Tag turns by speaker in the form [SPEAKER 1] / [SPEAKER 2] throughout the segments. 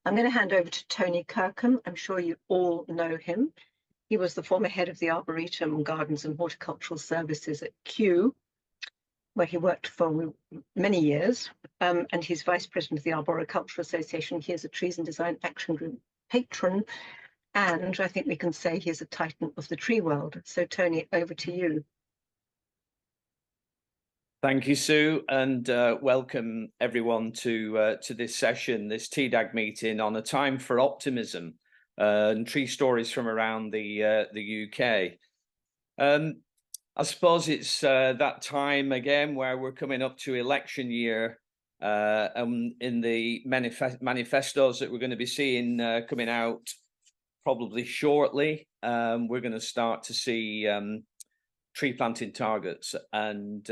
[SPEAKER 1] I'm going to hand over to Tony Kirkham. I'm sure you all know him. He was the former head of the Arboretum, Gardens and Horticultural Services at Kew, where he worked for many years, and he's vice president of the Arboricultural Association. He is a Trees and Design Action Group patron, and I think we can say he's a titan of the tree world. So Tony, over to you.
[SPEAKER 2] Thank you, Sue, and welcome everyone to this session, this TDAG meeting on a time for optimism and tree stories from around the UK. I suppose it's that time again where we're coming up to election year, and in the manifestos that we're going to be seeing coming out probably shortly, we're going to start to see tree planting targets and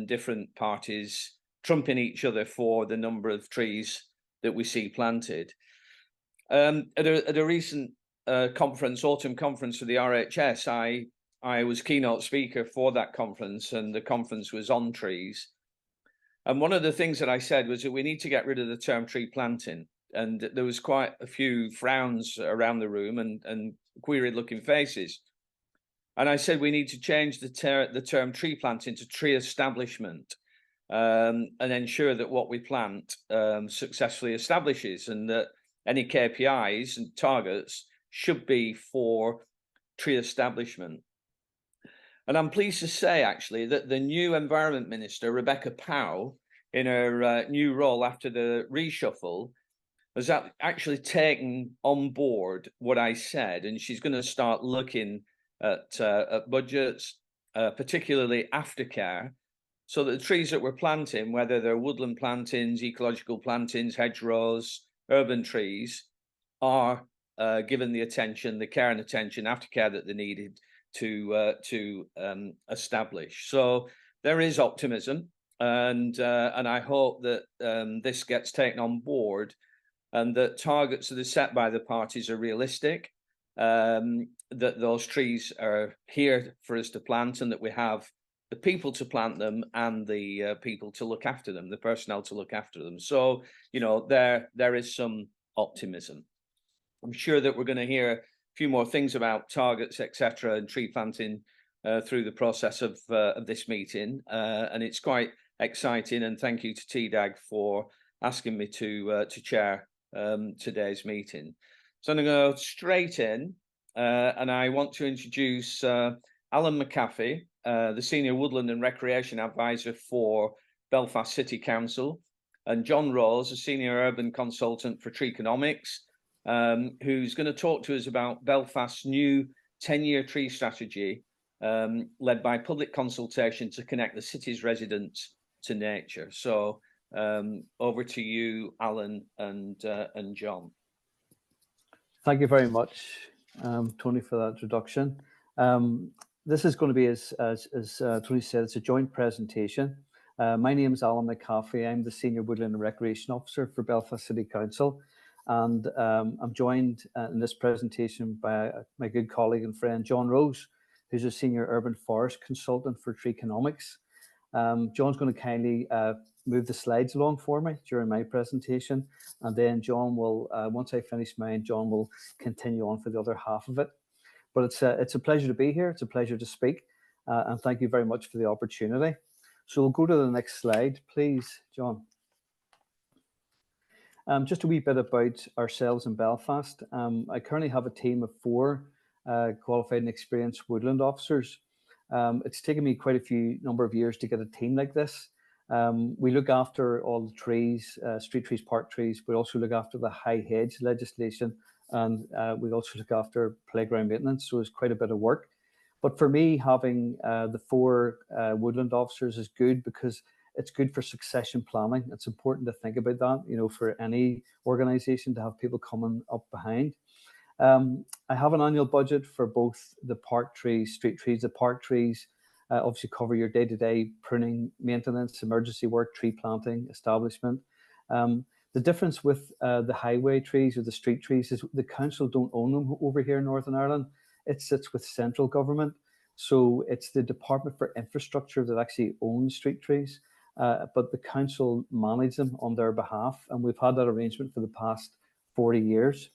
[SPEAKER 2] different parties trumping each other for the number of trees that we see planted. At a recent autumn conference for the RHS, I was keynote speaker for that conference, and the conference was on trees. And one of the things that I said was that we need to get rid of the term tree planting. And there was quite a few frowns around the room and queried looking faces. And I said we need to change the term tree planting to tree establishment, and ensure that what we plant successfully establishes, and that any KPIs and targets should be for tree establishment. And I'm pleased to say, actually, that the new Environment Minister, Rebecca Powell, in her new role after the reshuffle, has actually taken on board what I said, and she's going to start looking at budgets, particularly aftercare, so that the trees that we're planting, whether they're woodland plantings, ecological plantings, hedgerows, urban trees, are given the attention, the care and attention, aftercare that they're needed to establish. So there is optimism, and I hope that this gets taken on board, and that targets that are set by the parties are realistic, that those trees are here for us to plant, and that we have the people to plant them and the people to look after them, the personnel to look after them. So, you know, there is some optimism. I'm sure that we're going to hear few more things about targets, etc., and tree planting through the process of this meeting, and it's quite exciting. And thank you to TDAG for asking me to chair today's meeting. So I'm going to go straight in, and I want to introduce Alan McAfee, the Senior Woodland and Recreation Advisor for Belfast City Council, and John Rose, a Senior Urban Consultant for Treeconomics, who's going to talk to us about Belfast's new 10-year tree strategy, led by public consultation to connect the city's residents to nature. So over to you, Alan and John.
[SPEAKER 3] Thank you very much, Tony, for that introduction. This is going to be, as Tony said, it's a joint presentation. My name is Alan McAfee. I'm the Senior Woodland and Recreation Officer for Belfast City Council. And I'm joined in this presentation by my good colleague and friend, John Rose, who's a Senior Urban Forest Consultant for Treeconomics. John's going to kindly move the slides along for me during my presentation. And then John will, once I finish mine, John will continue on for the other half of it. But it's a pleasure to be here. It's a pleasure to speak. And thank you very much for the opportunity. So we'll go to the next slide, please, John. Just a wee bit about ourselves in Belfast. I currently have a team of 4 qualified and experienced woodland officers. It's taken me quite a number of years to get a team like this. We look after all the trees, street trees, park trees. We also look after the high hedge legislation, and we also look after playground maintenance. So it's quite a bit of work. But for me, having the 4 woodland officers is good, because it's good for succession planning. It's important to think about that, you know, for any organization to have people coming up behind. I have an annual budget for both the park trees, street trees. The park trees obviously cover your day-to-day pruning, maintenance, emergency work, tree planting, establishment. The difference with the highway trees or the street trees is the council don't own them over here in Northern Ireland. It sits with central government. So it's the Department for Infrastructure that actually owns street trees. But the council manage them on their behalf, and we've had that arrangement for the past 40 years.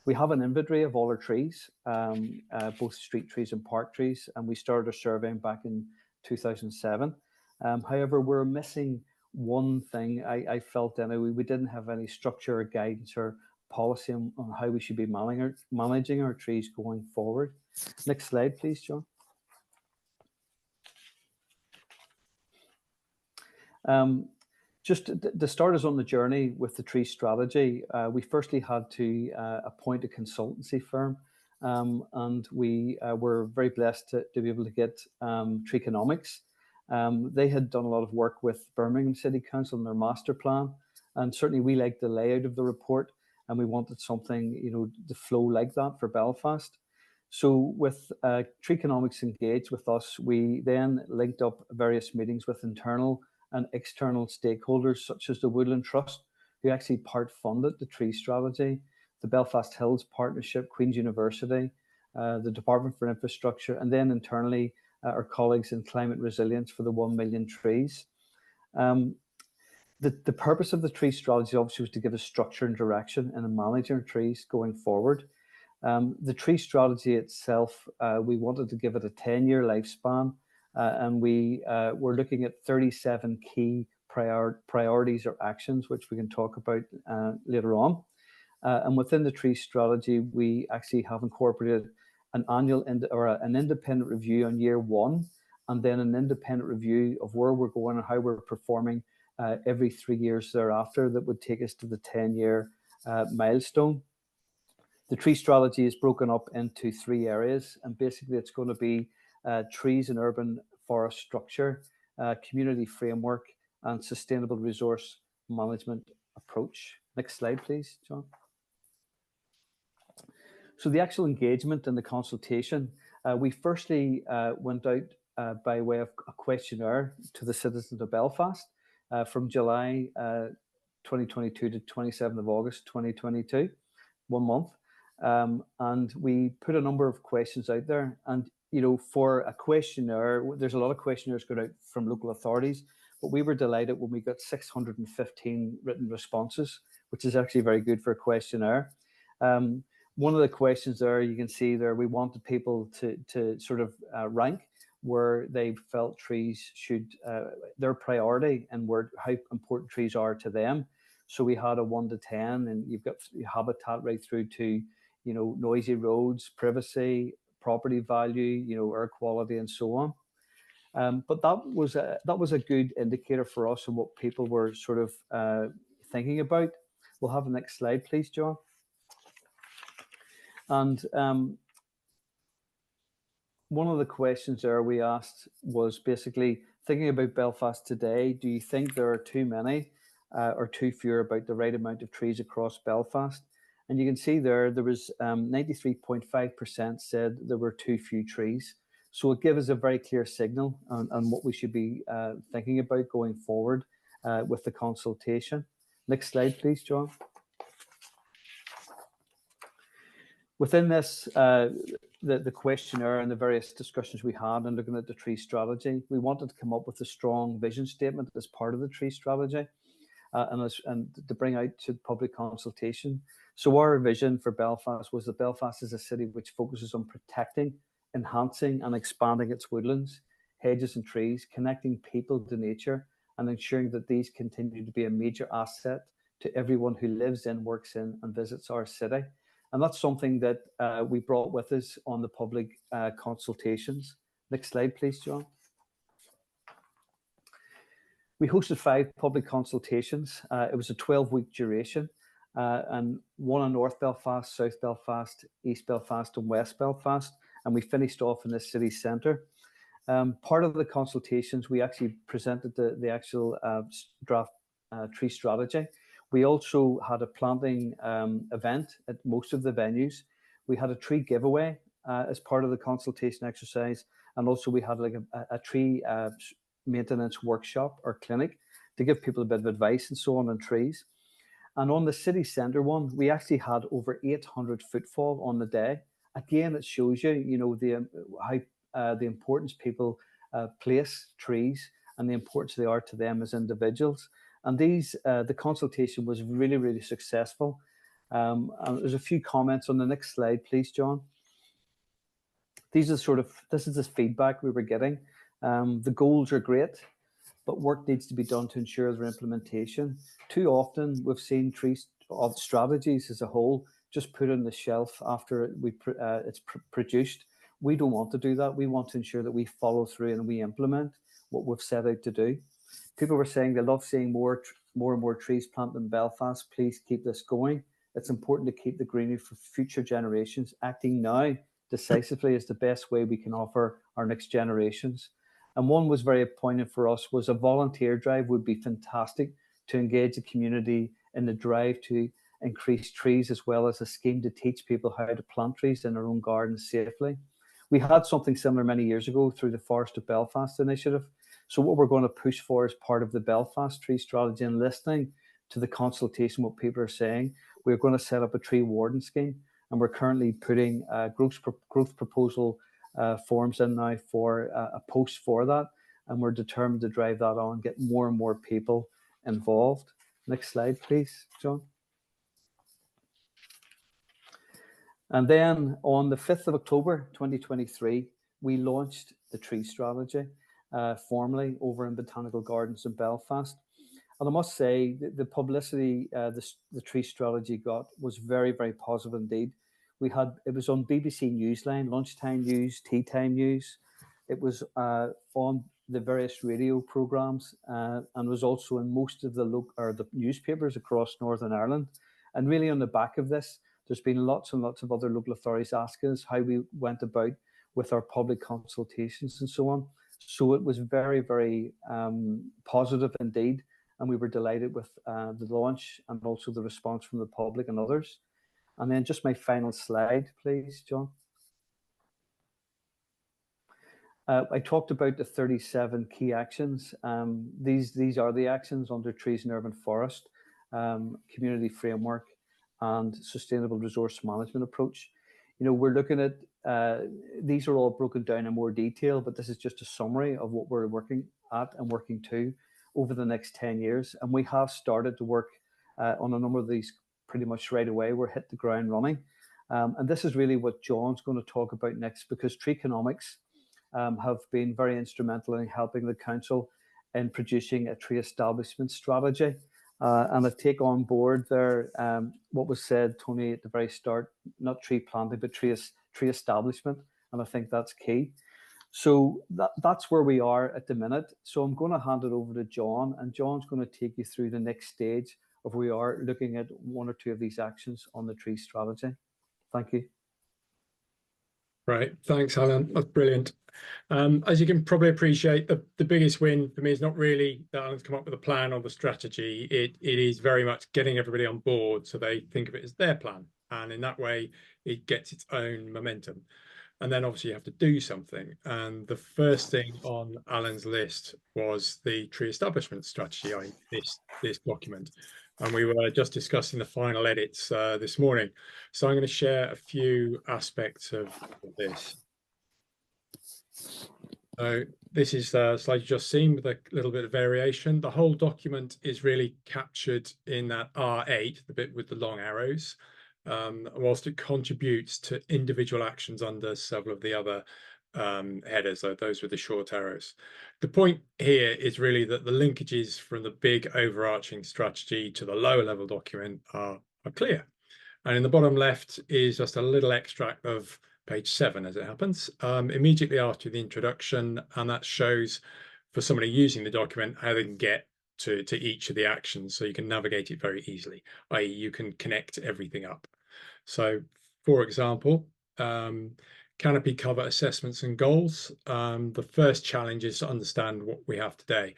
[SPEAKER 3] We have an inventory of all our trees, both street trees and park trees, and we started our surveying back in 2007. However, we're missing one thing. I felt anyway, we didn't have any structure or guidance or policy on how we should be managing our trees going forward. Next slide, please, John. Just to start us on the journey with the tree strategy, we firstly had to appoint a consultancy firm, and we were very blessed to be able to get Treeconomics. They had done a lot of work with Birmingham City Council and their master plan, and certainly we liked the layout of the report, and we wanted something, you know, to flow like that for Belfast. So with Treeconomics engaged with us, we then linked up various meetings with internal and external stakeholders such as the Woodland Trust, who actually part-funded the tree strategy, the Belfast Hills Partnership, Queen's University, the Department for Infrastructure, and then internally our colleagues in climate resilience for the 1 million trees. The purpose of the tree strategy obviously was to give us structure and direction in managing our trees going forward. The tree strategy itself, we wanted to give it a 10-year lifespan, and we were looking at 37 key priorities or actions, which we can talk about later on. And within the tree strategy, we actually have incorporated an annual an independent review on year one, and then an independent review of where we're going and how we're performing every 3 years thereafter. That would take us to the 10-year milestone. The tree strategy is broken up into 3 areas, and basically it's going to be trees and urban forest structure, community framework, and sustainable resource management approach. Next slide, please, John. So the actual engagement and the consultation, we firstly went out by way of a questionnaire to the citizens of Belfast from July 2022 to 27th of August 2022, 1 month. And we put a number of questions out there. And, you know, for a questionnaire, there's a lot of questionnaires going out from local authorities, but we were delighted when we got 615 written responses, which is actually very good for a questionnaire. One of the questions there, you can see there, we wanted people to sort of rank where they felt trees should, their priority and how important trees are to them. So we had a 1 to 10, and you've got habitat right through to, you know, noisy roads, privacy, property value, you know, air quality, and so on. But that was a good indicator for us and what people were sort of thinking about. We'll have the next slide, please, John. And one of the questions there we asked was basically thinking about Belfast today. Do you think there are too many or too few about the right amount of trees across Belfast? And you can see there was 93.5% said there were too few trees. So it gives us a very clear signal on what we should be thinking about going forward with the consultation. Next slide, please, John. Within this, the questionnaire and the various discussions we had and looking at the tree strategy, we wanted to come up with a strong vision statement as part of the tree strategy and to bring out to public consultation. So our vision for Belfast was that Belfast is a city which focuses on protecting, enhancing and expanding its woodlands, hedges and trees, connecting people to nature and ensuring that these continue to be a major asset to everyone who lives in, works in and visits our city. And that's something that we brought with us on the public consultations. Next slide, please, John. We hosted 5 public consultations. It was a 12-week duration, and one in North Belfast, South Belfast, East Belfast, and West Belfast. And we finished off in the city centre. Part of the consultations, we actually presented the actual draft tree strategy. We also had a planting event at most of the venues. We had a tree giveaway as part of the consultation exercise. And also we had like a tree maintenance workshop or clinic to give people a bit of advice and so on trees. And on the city centre one, we actually had over 800 footfall on the day. Again, it shows you, you know, how the importance people place trees and the importance they are to them as individuals. And these, the consultation was really, really successful. And there's a few comments on the next slide, please, John. This is the feedback we were getting. The goals are great, but work needs to be done to ensure their implementation. Too often, we've seen trees of strategies as a whole just put on the shelf after it's produced. We don't want to do that. We want to ensure that we follow through and we implement what we've set out to do. People were saying they love seeing more and more trees planted in Belfast. Please keep this going. It's important to keep the greenery for future generations. Acting now decisively is the best way we can offer our next generations. And one was very poignant for us was a volunteer drive would be fantastic to engage the community in the drive to increase trees, as well as a scheme to teach people how to plant trees in their own gardens safely. We had something similar many years ago through the Forest of Belfast initiative. So what we're going to push for as part of the Belfast tree strategy and listening to the consultation, what people are saying, we're going to set up a tree warden scheme. And we're currently putting growth proposal forms in now for a post for that. And we're determined to drive that on, get more and more people involved. Next slide, please, John. And then on the 5th of October, 2023, we launched the tree strategy formally over in Botanical Gardens in Belfast. And I must say the publicity the tree strategy got was very, very positive indeed. It was on BBC Newsline, lunchtime news, tea time news. It was on the various radio programs and was also in most of the newspapers across Northern Ireland. And really on the back of this, there's been lots and lots of other local authorities asking us how we went about with our public consultations and so on. So it was very, very positive indeed. And we were delighted with the launch and also the response from the public and others. And then just my final slide, please, John. I talked about the 37 key actions. These are the actions under Trees and Urban Forest, community framework, and sustainable resource management approach. You know, we're looking at, these are all broken down in more detail, but this is just a summary of what we're working at and working to over the next 10 years. And we have started to work on a number of these pretty much right away. We're hit the ground running. And this is really what John's going to talk about next, because tree economics have been very instrumental in helping the council in producing a tree establishment strategy. And I take on board there what was said, Tony, at the very start, not tree planting, but tree establishment. And I think that's key. So that's where we are at the minute. So I'm going to hand it over to John, and John's going to take you through the next stage of we are looking at one or two of these actions on the tree strategy. Thank you.
[SPEAKER 4] Right, thanks, Alan. That's brilliant. As you can probably appreciate, the biggest win for me is not really that Alan's come up with a plan or the strategy. It is very much getting everybody on board so they think of it as their plan. And in that way, it gets its own momentum. And then obviously you have to do something. And the first thing on Alan's list was the tree establishment strategy, this document. And we were just discussing the final edits this morning. So I'm going to share a few aspects of this. So this is the slide you just seen with a little bit of variation. The whole document is really captured in that R8, the bit with the long arrows, whilst it contributes to individual actions under several of the other headers, those with the short arrows. The point here is really that the linkages from the big overarching strategy to the lower level document are clear. And in the bottom left is just a little extract of page 7, as it happens, immediately after the introduction, and that shows for somebody using the document how they can get to each of the actions, so you can navigate it very easily, i.e. you can connect everything up. So, for example, canopy cover assessments and goals. The first challenge is to understand what we have today.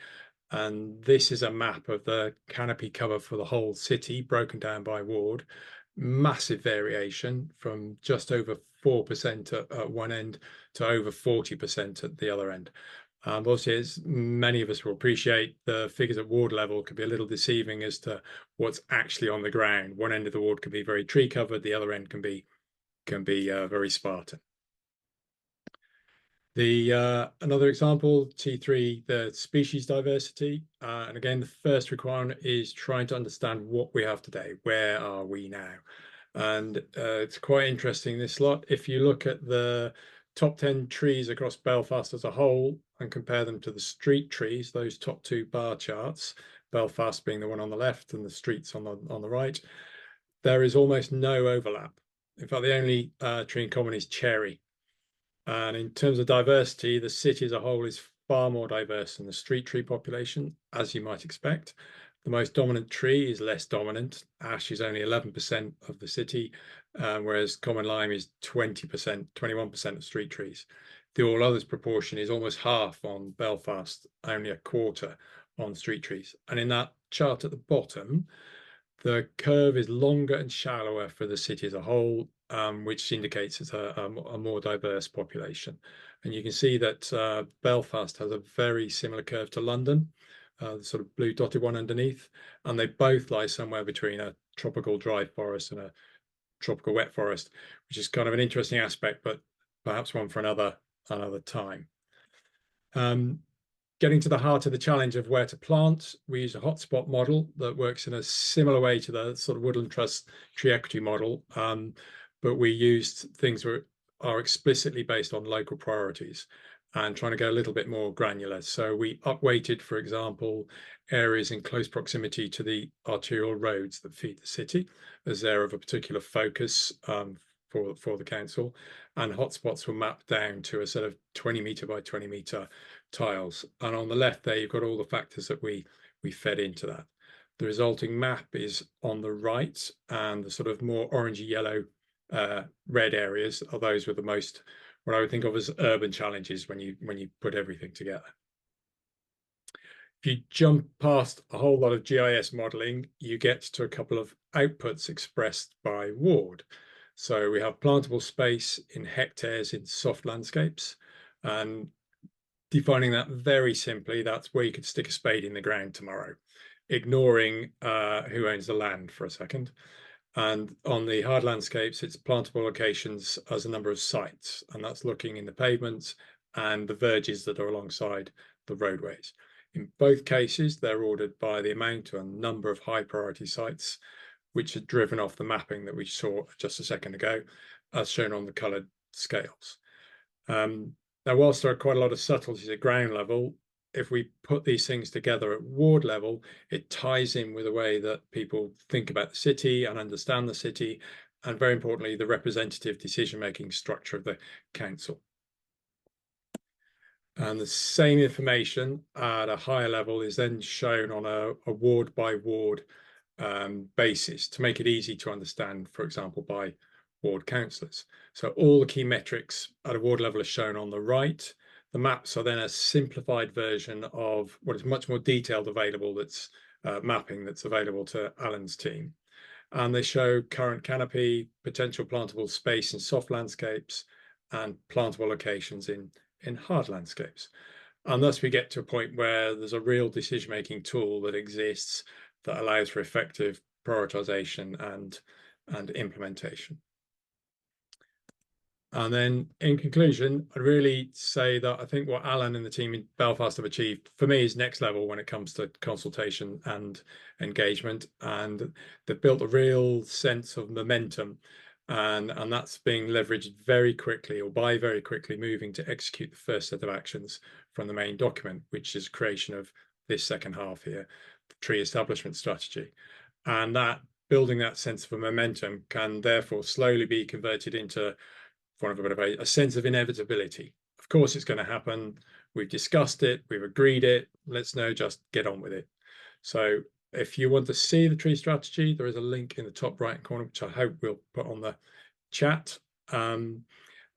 [SPEAKER 4] And this is a map of the canopy cover for the whole city, broken down by ward. Massive variation from just over 4% at one end to over 40% at the other end. Obviously, as many of us will appreciate, the figures at ward level can be a little deceiving as to what's actually on the ground. One end of the ward can be very tree covered, the other end can be very Spartan. Another example, T3, the species diversity. And again, the first requirement is trying to understand what we have today. Where are we now? And it's quite interesting, this lot. If you look at the top 10 trees across Belfast as a whole and compare them to the street trees, those top two bar charts, Belfast being the one on the left and the streets on the right, there is almost no overlap. In fact, the only tree in common is cherry. And in terms of diversity, the city as a whole is far more diverse than the street tree population, as you might expect. The most dominant tree is less dominant. Ash is only 11% of the city, whereas common lime is 20%, 21% of street trees. The all others proportion is almost half on Belfast, only a quarter on street trees. And in that chart at the bottom, the curve is longer and shallower for the city as a whole, which indicates it's a more diverse population. And you can see that Belfast has a very similar curve to London, the sort of blue dotted one underneath, and they both lie somewhere between a tropical dry forest and a tropical wet forest, which is kind of an interesting aspect, but perhaps one for another time. Getting to the heart of the challenge of where to plant, we use a hotspot model that works in a similar way to the sort of Woodland Trust tree equity model, but we used things that are explicitly based on local priorities and trying to go a little bit more granular. So we upweighted, for example, areas in close proximity to the arterial roads that feed the city, as they're of a particular focus for the council, and hotspots were mapped down to a set of 20-metre by 20-metre tiles. And on the left there, you've got all the factors that we fed into that. The resulting map is on the right, and the sort of more orangey yellow red areas are those with the most, what I would think of as urban challenges when you put everything together. If you jump past a whole lot of GIS modelling, you get to a couple of outputs expressed by ward. So we have plantable space in hectares in soft landscapes, and defining that very simply, that's where you could stick a spade in the ground tomorrow, ignoring who owns the land for a second. And on the hard landscapes, it's plantable locations as a number of sites, and that's looking in the pavements and the verges that are alongside the roadways. In both cases, they're ordered by the amount and number of high priority sites, which are driven off the mapping that we saw just a second ago, as shown on the coloured scales. Now, whilst there are quite a lot of subtleties at ground level, if we put these things together at ward level, it ties in with the way that people think about the city and understand the city, and very importantly, the representative decision-making structure of the council. And the same information at a higher level is then shown on a ward by ward basis to make it easy to understand, for example, by ward councillors. So all the key metrics at a ward level are shown on the right. The maps are then a simplified version of what is much more detailed available, that's mapping that's available to Alan's team. And they show current canopy, potential plantable space in soft landscapes, and plantable locations in hard landscapes. And thus we get to a point where there's a real decision-making tool that exists that allows for effective prioritization and implementation. And then in conclusion, I'd really say that I think what Alan and the team in Belfast have achieved for me is next level when it comes to consultation and engagement. And they've built a real sense of momentum, and that's being leveraged very quickly, or by very quickly moving to execute the first set of actions from the main document, which is creation of this second half here, the tree establishment strategy. And that building that sense of a momentum can therefore slowly be converted into, for a bit of a sense of inevitability. Of course, it's going to happen. We've discussed it. We've agreed it. Let's now just get on with it. So if you want to see the tree strategy, there is a link in the top right corner, which I hope we'll put on the chat. And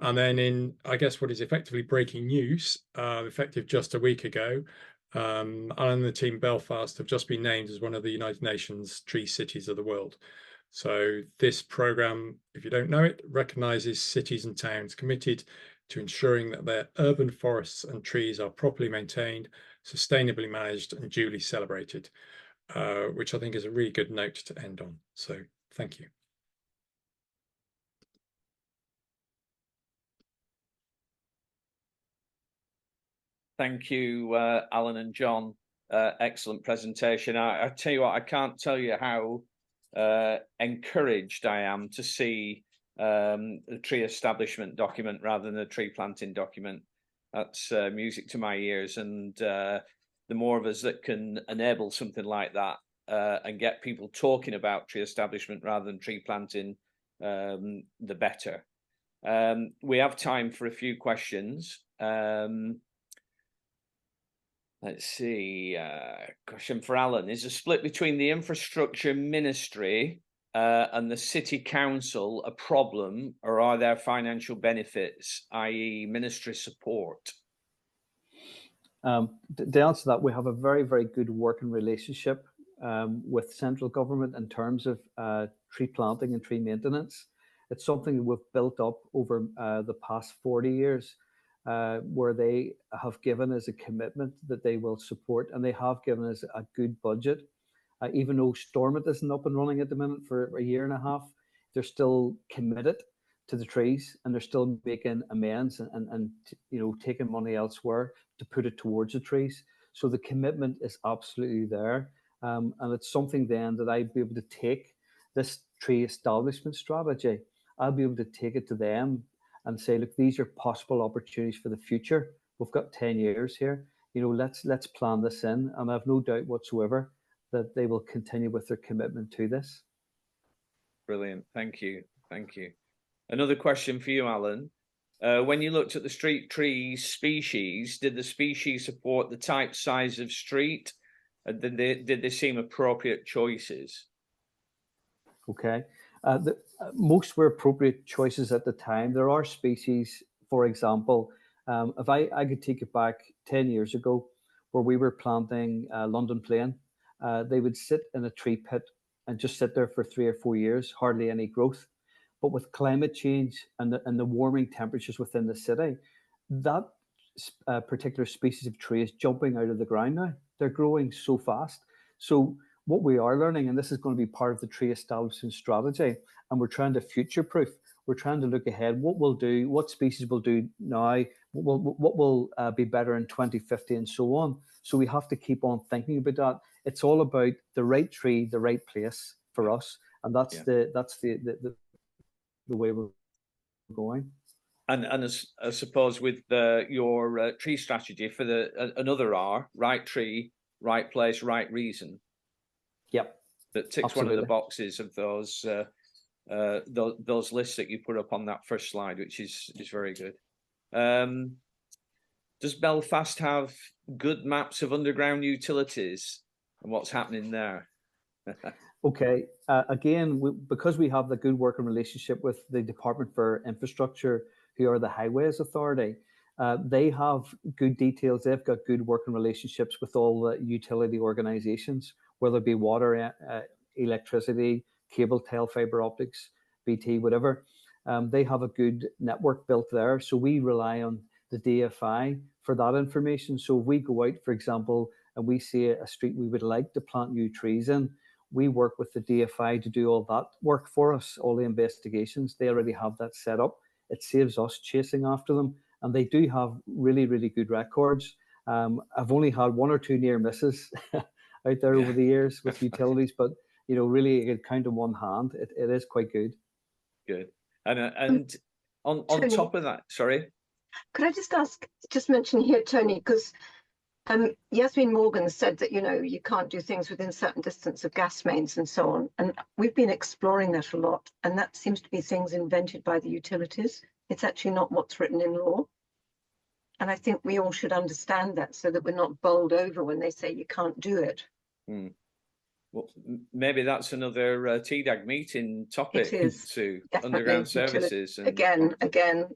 [SPEAKER 4] then in, I guess, what is effectively breaking news, effective just a week ago, Alan and the team Belfast have just been named as one of the United Nations tree cities of the world. So this programme, if you don't know it, recognises cities and towns committed to ensuring that their urban forests and trees are properly maintained, sustainably managed and duly celebrated, which I think is a really good note to end on. So thank you.
[SPEAKER 2] Thank you, Alan and John. Excellent presentation. I tell you what, I can't tell you how encouraged I am to see the tree establishment document rather than the tree planting document. That's music to my ears, and the more of us that can enable something like that and get people talking about tree establishment rather than tree planting, the better. We have time for a few questions. Let's see. Question for Alan. Is a split between the infrastructure ministry and the city council a problem, or are there financial benefits, i.e. ministry support?
[SPEAKER 3] To answer that, we have a very, very good working relationship with central government in terms of tree planting and tree maintenance. It's something we've built up over the past 40 years. Where they have given us a commitment that they will support, and they have given us a good budget. Even though Stormont isn't up and running at the minute for a year and a half, they're still committed to the trees, and they're still making amends and taking money elsewhere to put it towards the trees. So the commitment is absolutely there, and it's something then that I'd be able to take this tree establishment strategy. I'll be able to take it to them and say, look, these are possible opportunities for the future. We've got 10 years here. Let's plan this in. And I have no doubt whatsoever that they will continue with their commitment to this.
[SPEAKER 2] Brilliant. Thank you. Thank you. Another question for you, Alan. When you looked at the street tree species, did the species support the type, size of street? Did they seem appropriate choices?
[SPEAKER 3] Okay. Most were appropriate choices at the time. There are species, for example, if I could take it back 10 years ago, where we were planting London plane, they would sit in a tree pit and just sit there for 3 or 4 years, hardly any growth. But with climate change and the warming temperatures within the city, that particular species of tree is jumping out of the ground now. They're growing so fast. So what we are learning, and this is going to be part of the tree establishment strategy, and we're trying to future-proof. We're trying to look ahead. What species will do now? What will be better in 2050, and so on. So we have to keep on thinking about that. It's all about the right tree, the right place for us, and that's the way we're going.
[SPEAKER 2] And I suppose with your tree strategy for another R, right tree, right place, right reason.
[SPEAKER 3] Yep.
[SPEAKER 2] That ticks Absolutely. One of the boxes of those lists that you put up on that first slide, which is very good. Does Belfast have good maps of underground utilities and what's happening there?
[SPEAKER 3] Okay. Again, because we have the good working relationship with the Department for Infrastructure, who are the Highways Authority, they have good details. They've got good working relationships with all the utility organisations, whether it be water, electricity, cable, tel, fibre optics, BT, whatever. They have a good network built there. So we rely on the DFI for that information. So if we go out, for example, and we see a street we would like to plant new trees in, we work with the DFI to do all that work for us, all the investigations. They already have that set up. It saves us chasing after them. And they do have really, really good records. I've only had 1 or 2 near misses out there over the years with utilities, but really you can count on one hand. It is quite good.
[SPEAKER 2] Good. And on
[SPEAKER 1] Tony,
[SPEAKER 2] top of that, sorry.
[SPEAKER 1] Could I just mention here, Tony, because Yasmin Morgan said that you can't do things within certain distance of gas mains and so on, and we've been exploring that a lot, and that seems to be things invented by the utilities. It's actually not what's written in law. And I think we all should understand that so that we're not bowled over when they say you can't do it.
[SPEAKER 2] Well, maybe that's another TDAG meeting topic.
[SPEAKER 1] It is,
[SPEAKER 2] to
[SPEAKER 1] definitely.
[SPEAKER 2] Underground services. And
[SPEAKER 1] again,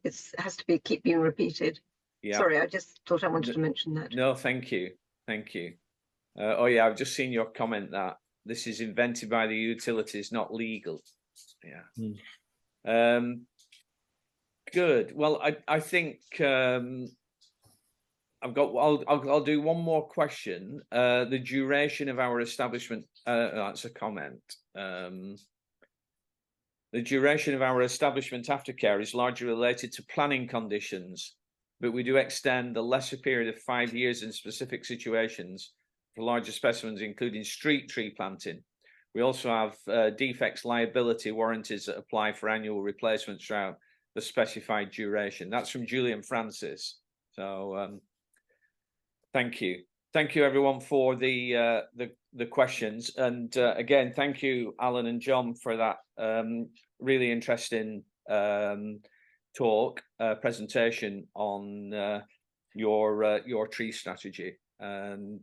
[SPEAKER 1] it has to keep being repeated.
[SPEAKER 2] Yeah.
[SPEAKER 1] Sorry, I just thought I wanted to mention that.
[SPEAKER 2] No, thank you. Thank you. Oh yeah, I've just seen your comment that this is invented by the utilities, not legal. Yeah. Good. Well, I think I'll do one more question. The duration of our establishment. That's a comment. The duration of our establishment aftercare is largely related to planning conditions. but we do extend the lesser period of 5 years in specific situations for larger specimens, including street tree planting. We also have defects liability warranties that apply for annual replacements throughout the specified duration. That's from Julian Francis. So thank you. Thank you everyone for the questions. And again, thank you, Alan and John, for that really interesting presentation on your tree strategy, and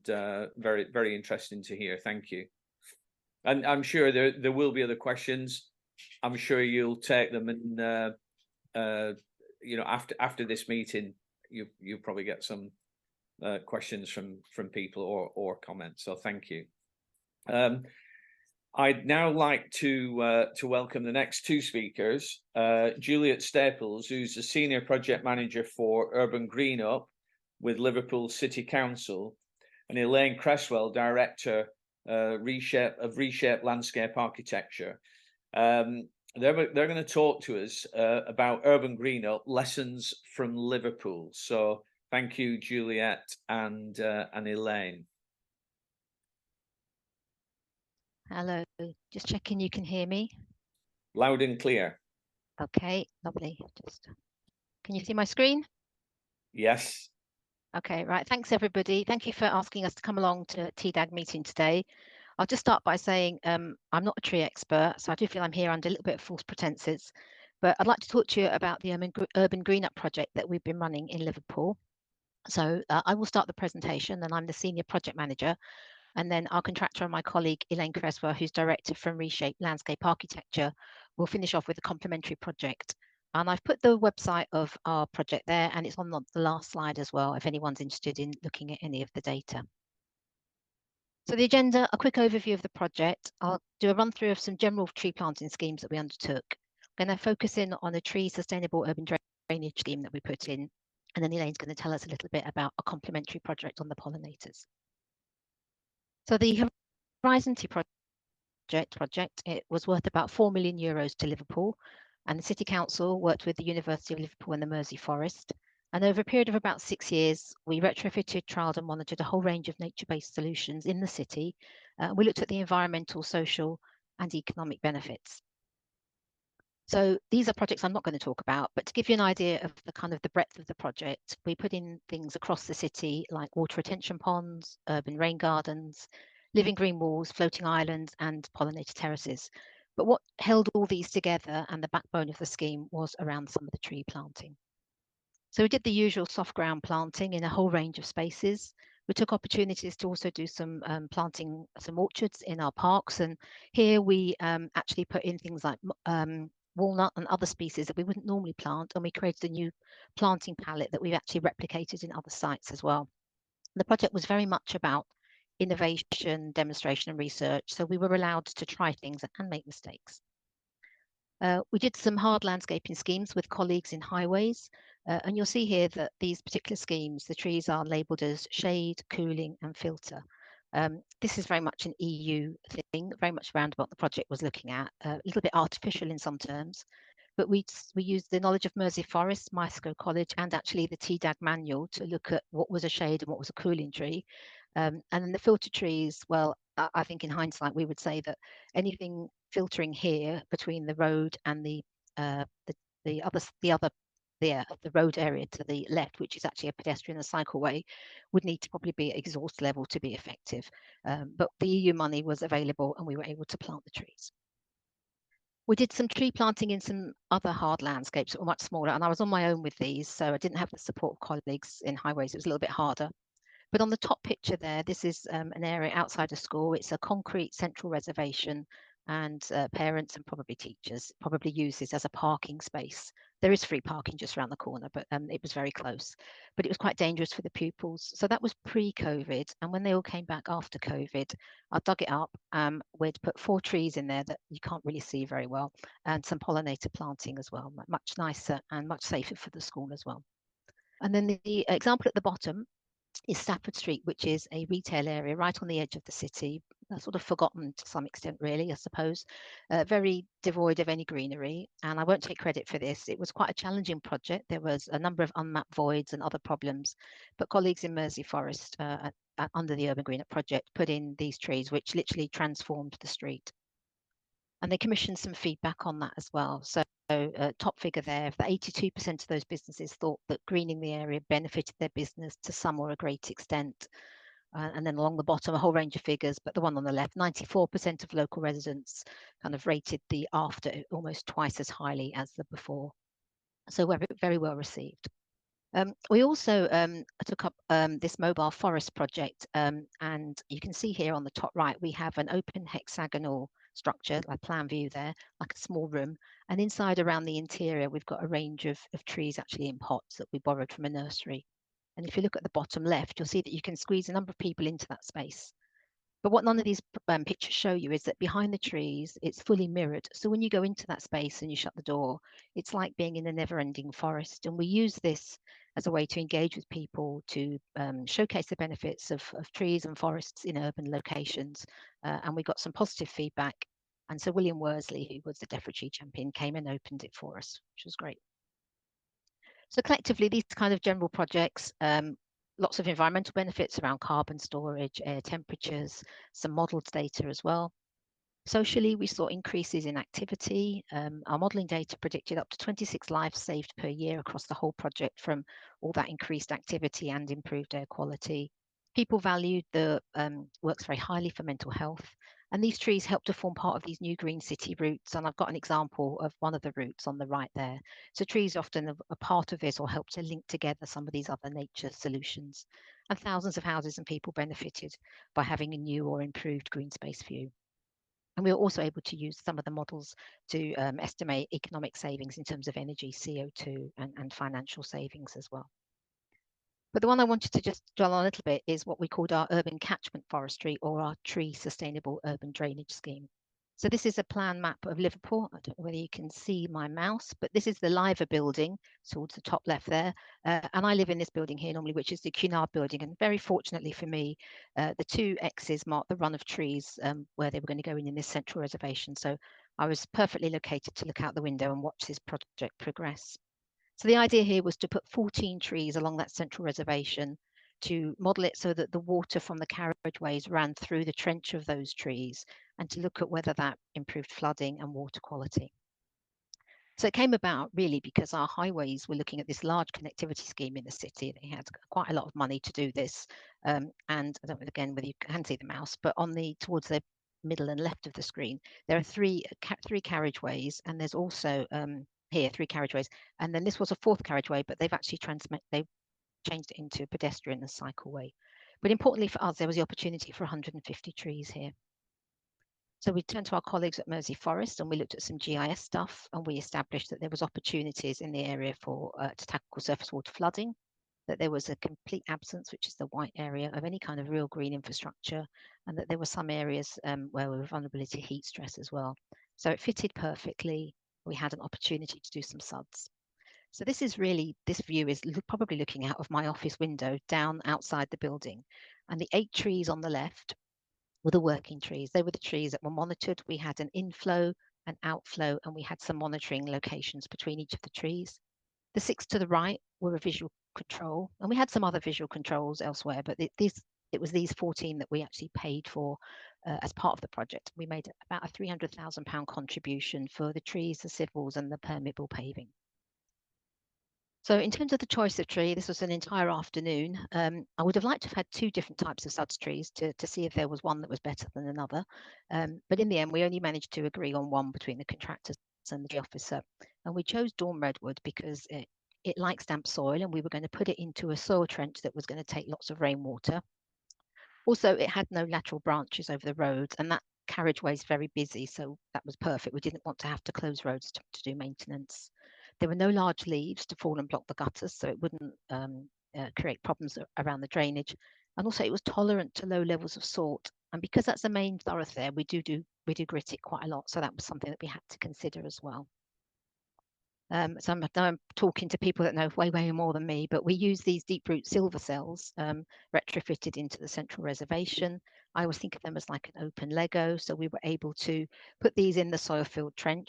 [SPEAKER 2] very, very interesting to hear. Thank you. And I'm sure there will be other questions. I'm sure you'll take them, and you know, after this meeting, you'll probably get some questions from people or comments. So thank you. I'd now like to welcome the next two speakers, Juliet Staples, who's the Senior Project Manager for Urban GreenUp with Liverpool City Council, and Elaine Cresswell, Director Reshape Landscape Architecture. They're going to talk to us about Urban GreenUp, lessons from Liverpool. So thank you, Juliet and Elaine.
[SPEAKER 5] Hello, just checking you can hear me.
[SPEAKER 2] Loud and clear.
[SPEAKER 5] Okay, lovely. Can you see my screen?
[SPEAKER 2] Yes.
[SPEAKER 5] Okay, right. Thanks everybody. Thank you for asking us to come along to TDAG meeting today. I'll just start by saying I'm not a tree expert, so I do feel I'm here under a little bit of false pretenses. But I'd like to talk to you about the Urban GreenUp project that we've been running in Liverpool. So I will start the presentation, and I'm the Senior Project Manager. And then our contractor and my colleague, Elaine Cresswell, who's Director from Reshape Landscape Architecture, will finish off with a complementary project. And I've put the website of our project there, and it's on the last slide as well, if anyone's interested in looking at any of the data. So the agenda, a quick overview of the project. I'll do a run through of some general tree planting schemes that we undertook. I'm going to focus in on a tree sustainable urban drainage scheme that we put in. And then Elaine's going to tell us a little bit about a complementary project on the pollinators. So the Horizon Tea project, it was worth about €4 million to Liverpool, and the City Council worked with the University of Liverpool and the Mersey Forest. And over a period of about 6 years, we retrofitted, trialled and monitored a whole range of nature-based solutions in the city. We looked at the environmental, social and economic benefits. So these are projects I'm not going to talk about, but to give you an idea of the kind of the breadth of the project, we put in things across the city like water retention ponds, urban rain gardens, living green walls, floating islands and pollinator terraces. But what held all these together and the backbone of the scheme was around some of the tree planting. So we did the usual soft ground planting in a whole range of spaces. We took opportunities to also do some planting some orchards in our parks. And here we actually put in things like walnut and other species that we wouldn't normally plant, and we created a new planting palette that we've actually replicated in other sites as well. The project was very much about innovation, demonstration and research, so we were allowed to try things and make mistakes. We did some hard landscaping schemes with colleagues in highways, and you'll see here that these particular schemes, the trees are labelled as shade, cooling and filter. This is very much an EU thing, very much around what the project was looking at, a little bit artificial in some terms, but we used the knowledge of Mersey Forest, Myesko College, and actually the TDAG manual to look at what was a shade and what was a cooling tree. And then the filter trees, well, I think in hindsight, we would say that anything filtering here between the road and the road area to the left, which is actually a pedestrian and cycleway, would need to probably be at exhaust level to be effective. But the EU money was available and we were able to plant the trees. We did some tree planting in some other hard landscapes that were much smaller, and I was on my own with these, so I didn't have the support of colleagues in highways. It was a little bit harder. But on the top picture there, this is an area outside a school. It's a concrete central reservation, and parents and probably teachers probably use this as a parking space. There is free parking just around the corner, but it was very close. But it was quite dangerous for the pupils. So that was pre-COVID. And when they all came back after COVID, I dug it up. We'd put 4 trees in there that you can't really see very well, and some pollinator planting as well, much nicer and much safer for the school as well. And then the example at the bottom, is Stafford Street, which is a retail area right on the edge of the city, sort of forgotten to some extent, really, I suppose, very devoid of any greenery. And I won't take credit for this. It was quite a challenging project. There was a number of unmapped voids and other problems, but colleagues in Mersey Forest under the Urban GreenUp project put in these trees, which literally transformed the street. And they commissioned some feedback on that as well. So top figure there, that 82% of those businesses thought that greening the area benefited their business to some or a great extent. And then along the bottom, a whole range of figures, but the one on the left, 94% of local residents kind of rated the after almost twice as highly as the before. So we're very well received. We also took up this mobile forest project, and you can see here on the top right, we have an open hexagonal structure, like plan view there, like a small room. And inside around the interior, we've got a range of trees actually in pots that we borrowed from a nursery. And if you look at the bottom left, you'll see that you can squeeze a number of people into that space. But what none of these pictures show you is that behind the trees, it's fully mirrored. So when you go into that space and you shut the door, it's like being in a never-ending forest. And we use this as a way to engage with people, to showcase the benefits of trees and forests in urban locations. And we got some positive feedback. And so William Worsley, who was the Defra champion, came and opened it for us, which was great. So collectively, these kind of general projects, lots of environmental benefits around carbon storage, air temperatures, some modelled data as well. Socially, we saw increases in activity. Our modelling data predicted up to 26 lives saved per year across the whole project from all that increased activity and improved air quality. People valued the works very highly for mental health. And these trees help to form part of these new green city routes. And I've got an example of one of the routes on the right there. So trees often are a part of this or help to link together some of these other nature solutions. And thousands of houses and people benefited by having a new or improved green space view. And we were also able to use some of the models to estimate economic savings in terms of energy, CO2, and financial savings as well. But the one I wanted to just dwell on a little bit is what we called our urban catchment forestry, or our tree sustainable urban drainage scheme. So this is a plan map of Liverpool. I don't know whether you can see my mouse, but this is the Liver building towards the top left there. And I live in this building here normally, which is the Cunard building. And very fortunately for me, the two X's mark the run of trees where they were going to go in this central reservation. So I was perfectly located to look out the window and watch this project progress. So the idea here was to put 14 trees along that central reservation to model it so that the water from the carriageways ran through the trench of those trees, and to look at whether that improved flooding and water quality. So it came about really because our highways were looking at this large connectivity scheme in the city. They had quite a lot of money to do this. And I don't know, again, whether you can see the mouse, but towards the middle and left of the screen, there are three carriageways, and there's also here 3 carriageways, and then this was a 4th carriageway, but they've actually changed it into a pedestrian and cycleway. But importantly for us, there was the opportunity for 150 trees here. So we turned to our colleagues at Mersey Forest and we looked at some GIS stuff, and we established that there was opportunities in the area for to tackle surface water flooding, that there was a complete absence, which is the white area, of any kind of real green infrastructure, and that there were some areas where we were vulnerable to heat stress as well. So it fitted perfectly. We had an opportunity to do some SUDs. So this view is probably looking out of my office window down outside the building. And the 8 trees on the left were the working trees. They were the trees that were monitored. We had an inflow, an outflow, and we had some monitoring locations between each of the trees. The 6 to the right were a visual control, and we had some other visual controls elsewhere, but it was these 14 that we actually paid for as part of the project. We made about a £300,000 contribution for the trees, the civils, and the permeable paving. So in terms of the choice of tree, this was an entire afternoon. I would have liked to have had 2 different types of SUDS trees to see if there was one that was better than another. But in the end, we only managed to agree on one between the contractors and the officer. And we chose Dawn Redwood because it likes damp soil, and we were going to put it into a soil trench that was going to take lots of rainwater. Also, it had no lateral branches over the roads, and that carriageway is very busy, so that was perfect. We didn't want to have to close roads to do maintenance. There were no large leaves to fall and block the gutters, so it wouldn't create problems around the drainage. And also, it was tolerant to low levels of salt. And because that's the main thoroughfare, we do grit it quite a lot, so that was something that we had to consider as well. So I'm talking to people that know way more than me, but we use these deep root silver cells retrofitted into the central reservation. I always think of them as like an open Lego. So we were able to put these in the soil filled trench,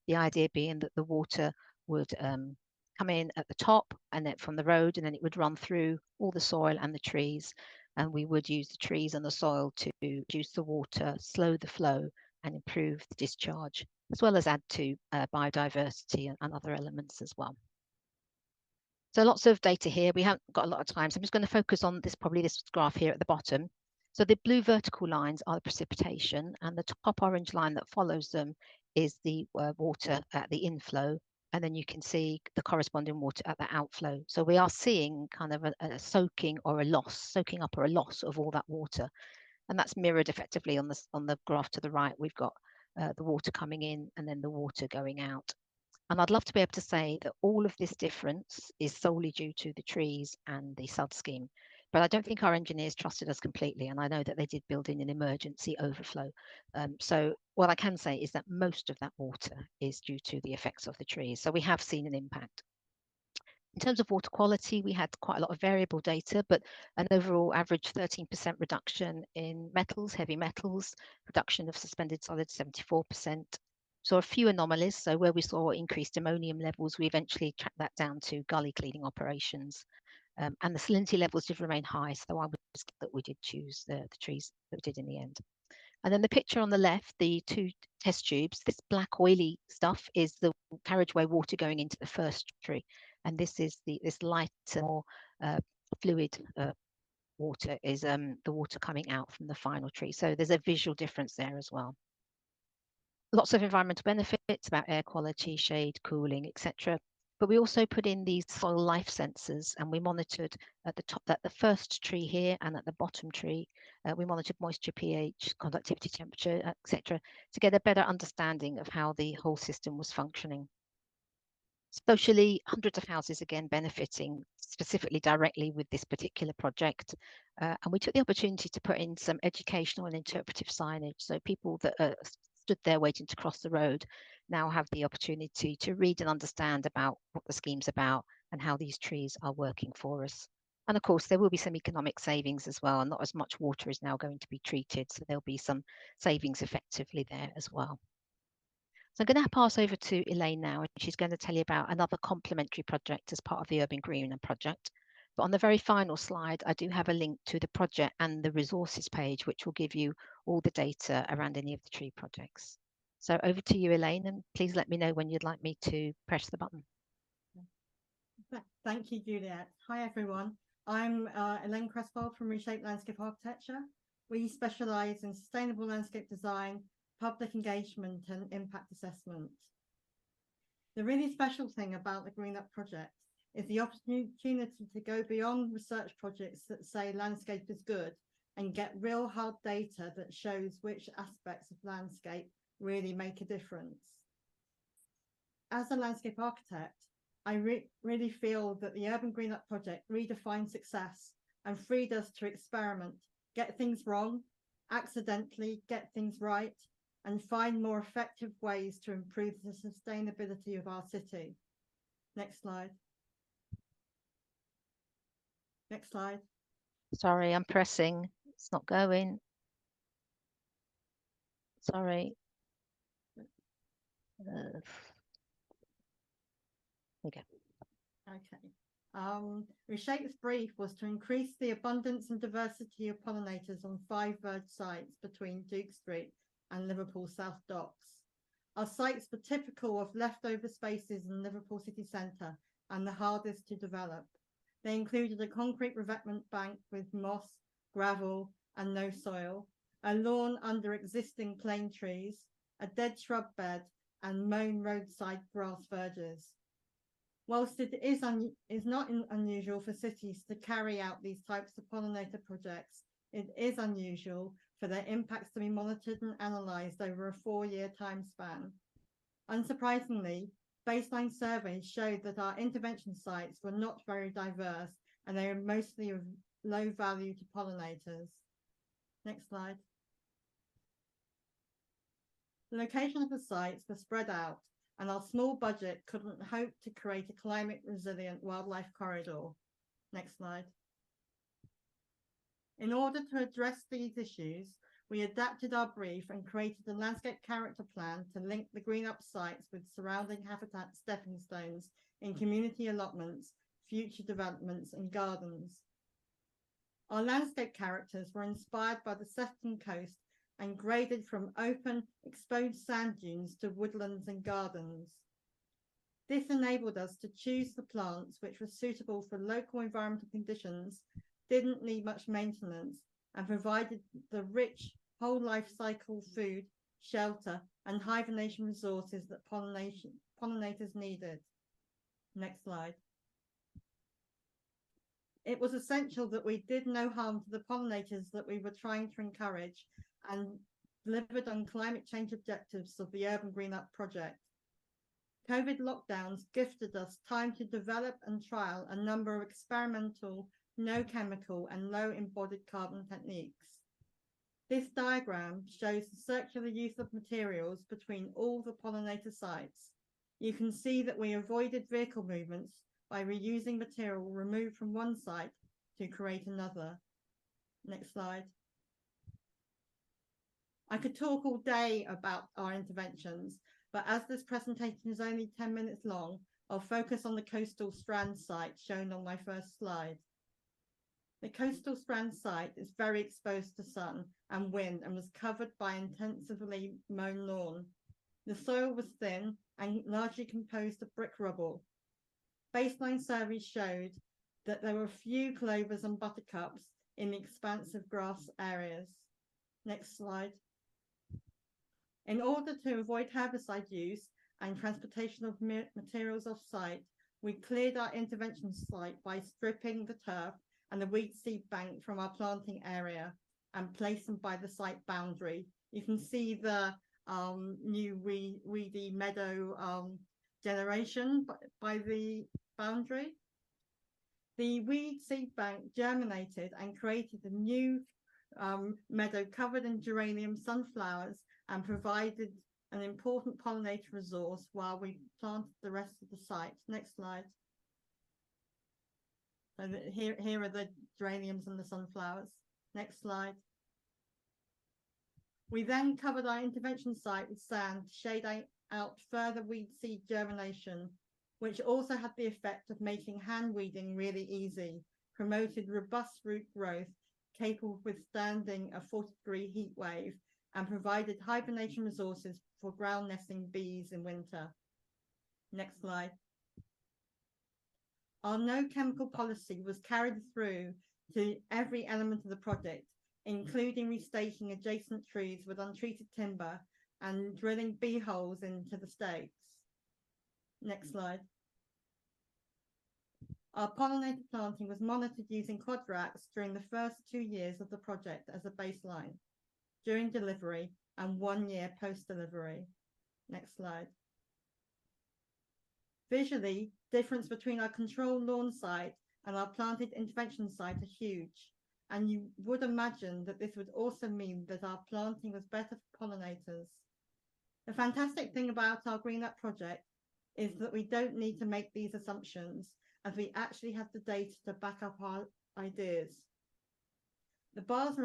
[SPEAKER 5] the idea being that the water would come in at the top and then from the road, and then it would run through all the soil and the trees. And we would use the trees and the soil to reduce the water, slow the flow, and improve the discharge, as well as add to biodiversity and other elements as well. So lots of data here. We haven't got a lot of time, so I'm just going to focus on this graph here at the bottom. So the blue vertical lines are the precipitation, and the top orange line that follows them is the water at the inflow, and then you can see the corresponding water at the outflow. So we are seeing kind of a soaking or a loss, soaking up or a loss of all that water, and that's mirrored effectively on the graph to the right. We've got the water coming in and then the water going out. And I'd love to be able to say that all of this difference is solely due to the trees and the SUD scheme. But I don't think our engineers trusted us completely. And I know that they did build in an emergency overflow. So what I can say is that most of that water is due to the effects of the trees. So we have seen an impact. In terms of water quality, we had quite a lot of variable data, but an overall average 13% reduction in metals, heavy metals, reduction of suspended solids 74%. So a few anomalies. So where we saw increased ammonium levels, we eventually tracked that down to gully cleaning operations. And the salinity levels did remain high, so I was glad that we did choose the trees that we did in the end. And then the picture on the left, the two test tubes, this black oily stuff is the carriageway water going into the first tree. And this is this lighter, more fluid water is the water coming out from the final tree. So there's a visual difference there as well. Lots of environmental benefits about air quality, shade, cooling, etc. But we also put in these soil life sensors, and we monitored at the top, at the first tree here and at the bottom tree. We monitored moisture, pH, conductivity, temperature, etc., to get a better understanding of how the whole system was functioning. Socially, hundreds of houses again benefiting specifically directly with this particular project. And we took the opportunity to put in some educational and interpretive signage. So people that stood there waiting to cross the road now have the opportunity to read and understand about what the scheme's about and how these trees are working for us. And of course, there will be some economic savings as well, and not as much water is now going to be treated. So there'll be some savings effectively there as well. So I'm going to pass over to Elaine now, and she's going to tell you about another complementary project as part of the Urban GreenUp project. But on the very final slide, I do have a link to the project and the resources page, which will give you all the data around any of the tree projects. So over to you, Elaine, and please let me know when you'd like me to press the button.
[SPEAKER 6] Thank you, Juliet. Hi, everyone. I'm Elaine Cresswell from Reshape Landscape Architecture. We specialise in sustainable landscape design, public engagement and impact assessment. The really special thing about the GreenUp project is the opportunity to go beyond research projects that say landscape is good and get real hard data that shows which aspects of landscape really make a difference. As a landscape architect, I really feel that the Urban GreenUp project redefined success and freed us to experiment, get things wrong, accidentally get things right, and find more effective ways to improve the sustainability of our city. Next slide. Next slide.
[SPEAKER 5] Sorry, I'm pressing. It's not going. Sorry. There we go.
[SPEAKER 6] Okay. Reshape's brief was to increase the abundance and diversity of pollinators on 5 verge sites between Duke Street and Liverpool South Docks. Our sites were typical of leftover spaces in Liverpool city centre and the hardest to develop. They included a concrete revetment bank with moss, gravel and no soil, a lawn under existing plane trees, a dead shrub bed and mown roadside grass verges. Whilst it is not unusual for cities to carry out these types of pollinator projects, it is unusual for their impacts to be monitored and analysed over a 4-year time span. Unsurprisingly, baseline surveys showed that our intervention sites were not very diverse and they are mostly of low value to pollinators. Next slide. The location of the sites were spread out and our small budget couldn't hope to create a climate resilient wildlife corridor. Next slide. In order to address these issues, we adapted our brief and created a landscape character plan to link the GreenUp sites with surrounding habitat stepping stones in community allotments, future developments and gardens. Our landscape characters were inspired by the Sefton coast and graded from open, exposed sand dunes to woodlands and gardens. This enabled us to choose the plants which were suitable for local environmental conditions, didn't need much maintenance, and provided the rich whole life cycle food, shelter, and hibernation resources that pollinators needed. Next slide. It was essential that we did no harm to the pollinators that we were trying to encourage and delivered on climate change objectives of the Urban GreenUp project. COVID lockdowns gifted us time to develop and trial a number of experimental, no chemical and low embodied carbon techniques. This diagram shows the circular use of materials between all the pollinator sites. You can see that we avoided vehicle movements by reusing material removed from one site to create another. Next slide. I could talk all day about our interventions, but as this presentation is only 10 minutes long, I'll focus on the coastal strand site shown on my first slide. The coastal strand site is very exposed to sun and wind and was covered by intensively mown lawn. The soil was thin and largely composed of brick rubble. Baseline surveys showed that there were few clovers and buttercups in the expansive grass areas. Next slide. In order to avoid herbicide use and transportation of materials off site, we cleared our intervention site by stripping the turf and the weed seed bank from our planting area and place them by the site boundary. You can see the new weedy meadow generation by the boundary. The weed seed bank germinated and created a new meadow covered in geranium sunflowers and provided an important pollinator resource while we planted the rest of the site. Next slide. So here are the geraniums and the sunflowers. Next slide. We then covered our intervention site with sand to shade out further weed seed germination, which also had the effect of making hand weeding really easy, promoted robust root growth capable of withstanding a 40-degree heat wave, and provided hibernation resources for ground nesting bees in winter. Next slide. Our no chemical policy was carried through to every element of the project, including restaking adjacent trees with untreated timber and drilling bee holes into the stakes. Next slide. Our pollinator planting was monitored using quadrats during the first 2 years of the project as a baseline, during delivery and 1 year post-delivery. Next slide. Visually, difference between our control lawn site and our planted intervention site are huge, and you would imagine that this would also mean that our planting was better for pollinators. The fantastic thing about our GreenUp project is that we don't need to make these assumptions, as we actually have the data to back up our ideas. The bars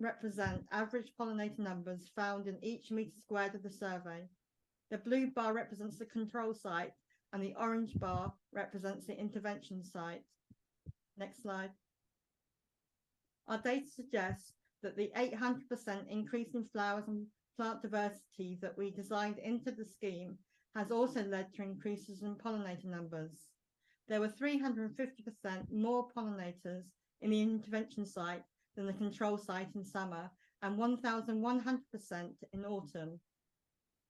[SPEAKER 6] represent average pollinator numbers found in each metre squared of the survey. The blue bar represents the control site, and the orange bar represents the intervention site. Next slide. Our data suggests that the 800% increase in flowers and plant diversity that we designed into the scheme has also led to increases in pollinator numbers. There were 350% more pollinators in the intervention site than the control site in summer, and 1,100% in autumn.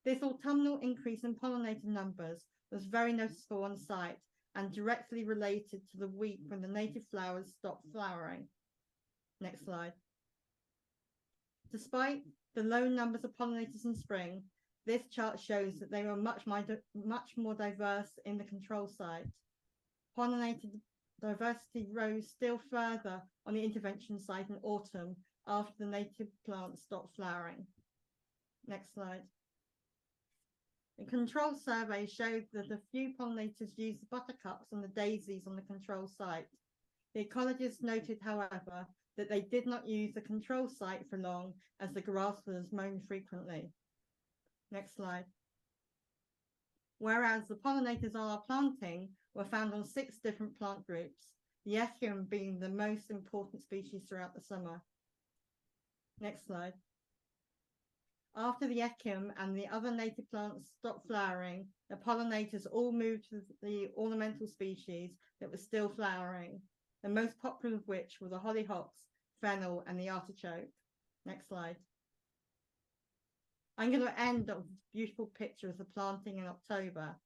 [SPEAKER 6] This autumnal increase in pollinator numbers was very noticeable on site and directly related to the week when the native flowers stopped flowering. Next slide. Despite the low numbers of pollinators in spring, this chart shows that they were much more diverse in the control site. Pollinator diversity rose still further on the intervention site in autumn after the native plants stopped flowering. Next slide. The control survey showed that a few pollinators used the buttercups and the daisies on the control site. The ecologists noted, however, that they did not use the control site for long as the grass was mown frequently. Next slide. Whereas the pollinators on our planting were found on 6 different plant groups, the echium being the most important species throughout the summer. Next slide. After the echium and the other native plants stopped flowering, the pollinators all moved to the ornamental species that were still flowering, the most popular of which were the hollyhocks, fennel, and the artichoke. Next slide. I'm going to end on this beautiful picture of the planting in October.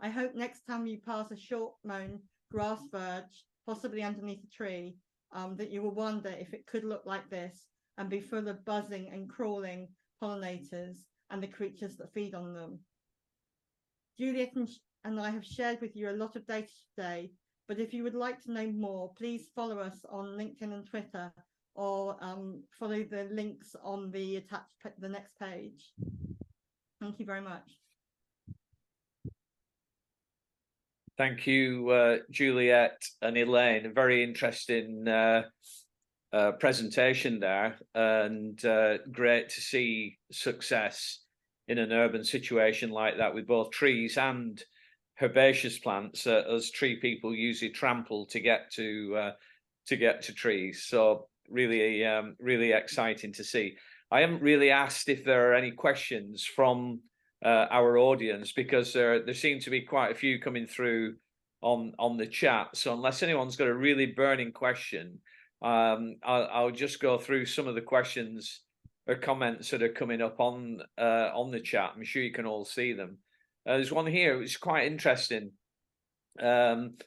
[SPEAKER 6] I hope next time you pass a short mown grass verge, possibly underneath a tree, that you will wonder if it could look like this and be full of buzzing and crawling pollinators and the creatures that feed on them. Juliet and I have shared with you a lot of data today, but if you would like to know more, please follow us on LinkedIn and Twitter, or follow the links on the next page. Thank you very much.
[SPEAKER 2] Thank you, Juliet and Elaine. A very interesting presentation there, and great to see success in an urban situation like that with both trees and herbaceous plants, as tree people usually trample to get to trees. So really, really exciting to see. I haven't really asked if there are any questions from our audience, because there seem to be quite a few coming through on the chat. So unless anyone's got a really burning question, I'll just go through some of the questions or comments that are coming up on the chat. I'm sure you can all see them. There's one here which is quite interesting. And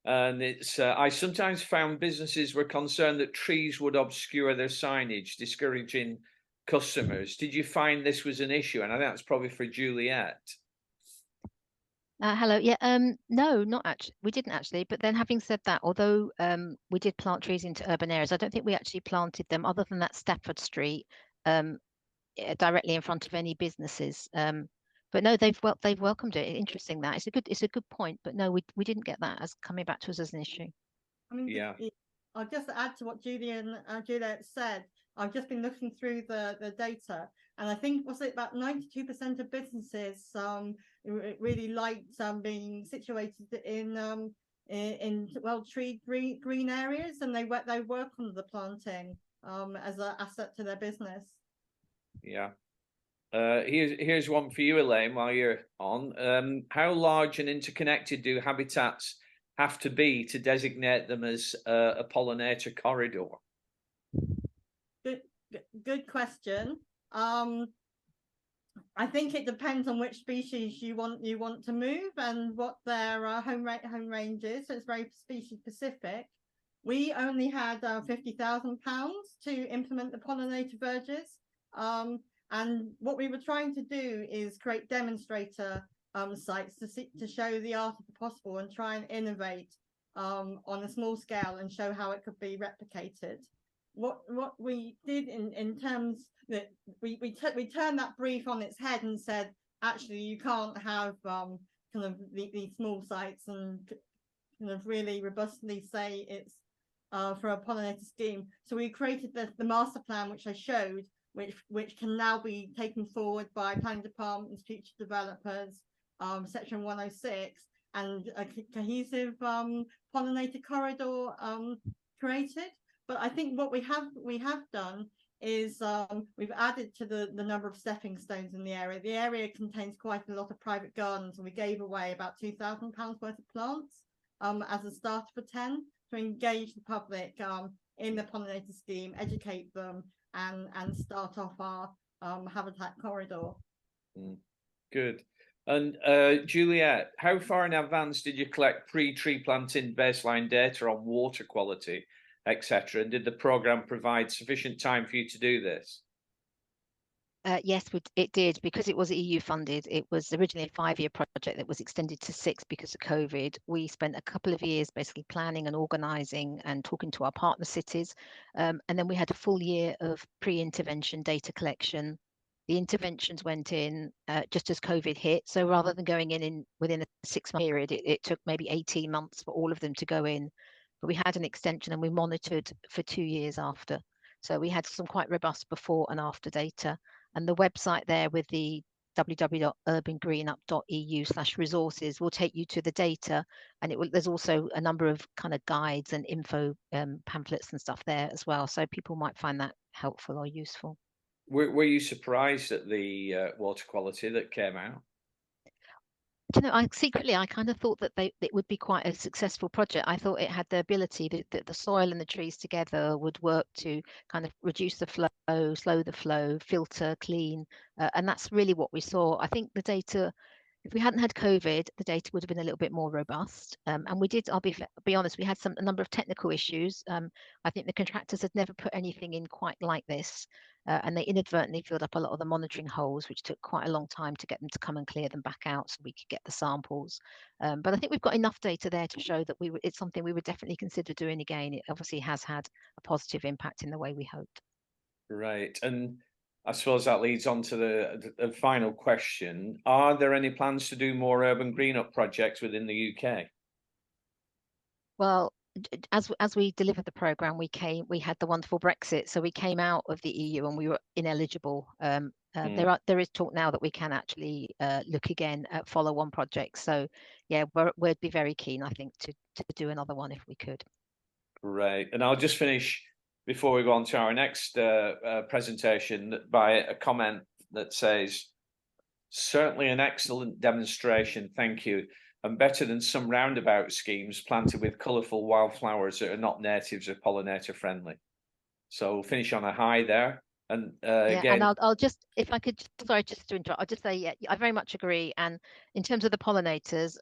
[SPEAKER 2] it's, I sometimes found businesses were concerned that trees would obscure their signage, discouraging customers. Did you find this was an issue? And I think that's probably for Juliet.
[SPEAKER 5] Hello. Yeah. No, not actually. We didn't actually. But then, having said that, although we did plant trees into urban areas, I don't think we actually planted them, other than that Stafford Street, directly in front of any businesses. But no, they've welcomed it. Interesting that it's a good point. But no, we didn't get that as coming back to us as an issue.
[SPEAKER 6] I mean,
[SPEAKER 2] yeah.
[SPEAKER 6] I'll just add to what Juliet said. I've just been looking through the data, and I think was it about 92% of businesses really liked being situated in well-treed green areas, and they welcomed the planting as an asset to their business.
[SPEAKER 2] Yeah. Here's one for you, Elaine, while you're on. How large and interconnected do habitats have to be to designate them as a pollinator corridor?
[SPEAKER 6] Good question. I think it depends on which species you want to move and what their home range is. So it's very species specific. We only had £50,000 to implement the pollinator verges. And what we were trying to do is create demonstrator sites to show the art of the possible and try and innovate on a small scale and show how it could be replicated. What we did in terms that we turned that brief on its head and said, actually, you can't have kind of these small sites and kind of really robustly say it's for a pollinator scheme. So we created the master plan, which I showed, which can now be taken forward by planning departments, future developers, section 106, and a cohesive pollinator corridor created. But I think what we have done is we've added to the number of stepping stones in the area. The area contains quite a lot of private gardens, and we gave away about £2,000 worth of plants as a starter for 10 to engage the public in the pollinator scheme, educate them, and start off our habitat corridor.
[SPEAKER 2] Good. And Juliet, how far in advance did you collect pre-tree planting baseline data on water quality, etc.? And did the programme provide sufficient time for you to do this?
[SPEAKER 5] Yes, it did, because it was EU funded. It was originally a 5-year project that was extended to 6 because of COVID. We spent a couple of years basically planning and organising and talking to our partner cities. And then we had a full year of pre-intervention data collection the interventions went in just as COVID hit. So rather than going in within a 6-month period, it took maybe 18 months for all of them to go in. But we had an extension and we monitored for 2 years after. So we had some quite robust before and after data. And the website there with the www.urbangreenup.eu/resources will take you to the data, and there's also a number of kind of guides and info pamphlets and stuff there as well. So people might find that helpful or useful.
[SPEAKER 2] Were you surprised at the water quality that came out?
[SPEAKER 5] Do you know, I kind of thought that it would be quite a successful project. I thought it had the ability that the soil and the trees together would work to kind of reduce the flow, slow the flow, filter, clean, and that's really what we saw. I think the data, if we hadn't had COVID, the data would have been a little bit more robust. And we did, I'll be honest, we had a number of technical issues. I think the contractors had never put anything in quite like this. And they inadvertently filled up a lot of the monitoring holes, which took quite a long time to get them to come and clear them back out so we could get the samples. But I think we've got enough data there to show that it's something we would definitely consider doing again. It obviously has had a positive impact in the way we hoped.
[SPEAKER 2] Right. And I suppose that leads on to the final question. Are there any plans to do more urban green-up projects within the UK?
[SPEAKER 5] Well, as we delivered the programme, we had the wonderful Brexit, so we came out of the EU and we were ineligible. There is talk now that we can actually look again at follow-on projects. So yeah, we'd be very keen, I think, to do another one if we could.
[SPEAKER 2] Right. And I'll just finish before we go on to our next presentation by a comment that says, certainly an excellent demonstration, thank you, and better than some roundabout schemes planted with colourful wildflowers that are not natives or pollinator friendly. So we'll finish on a high there. And again,
[SPEAKER 5] and I'll just, if I could, sorry, just to interrupt, I'll just say, yeah, I very much agree. And in terms of the pollinators,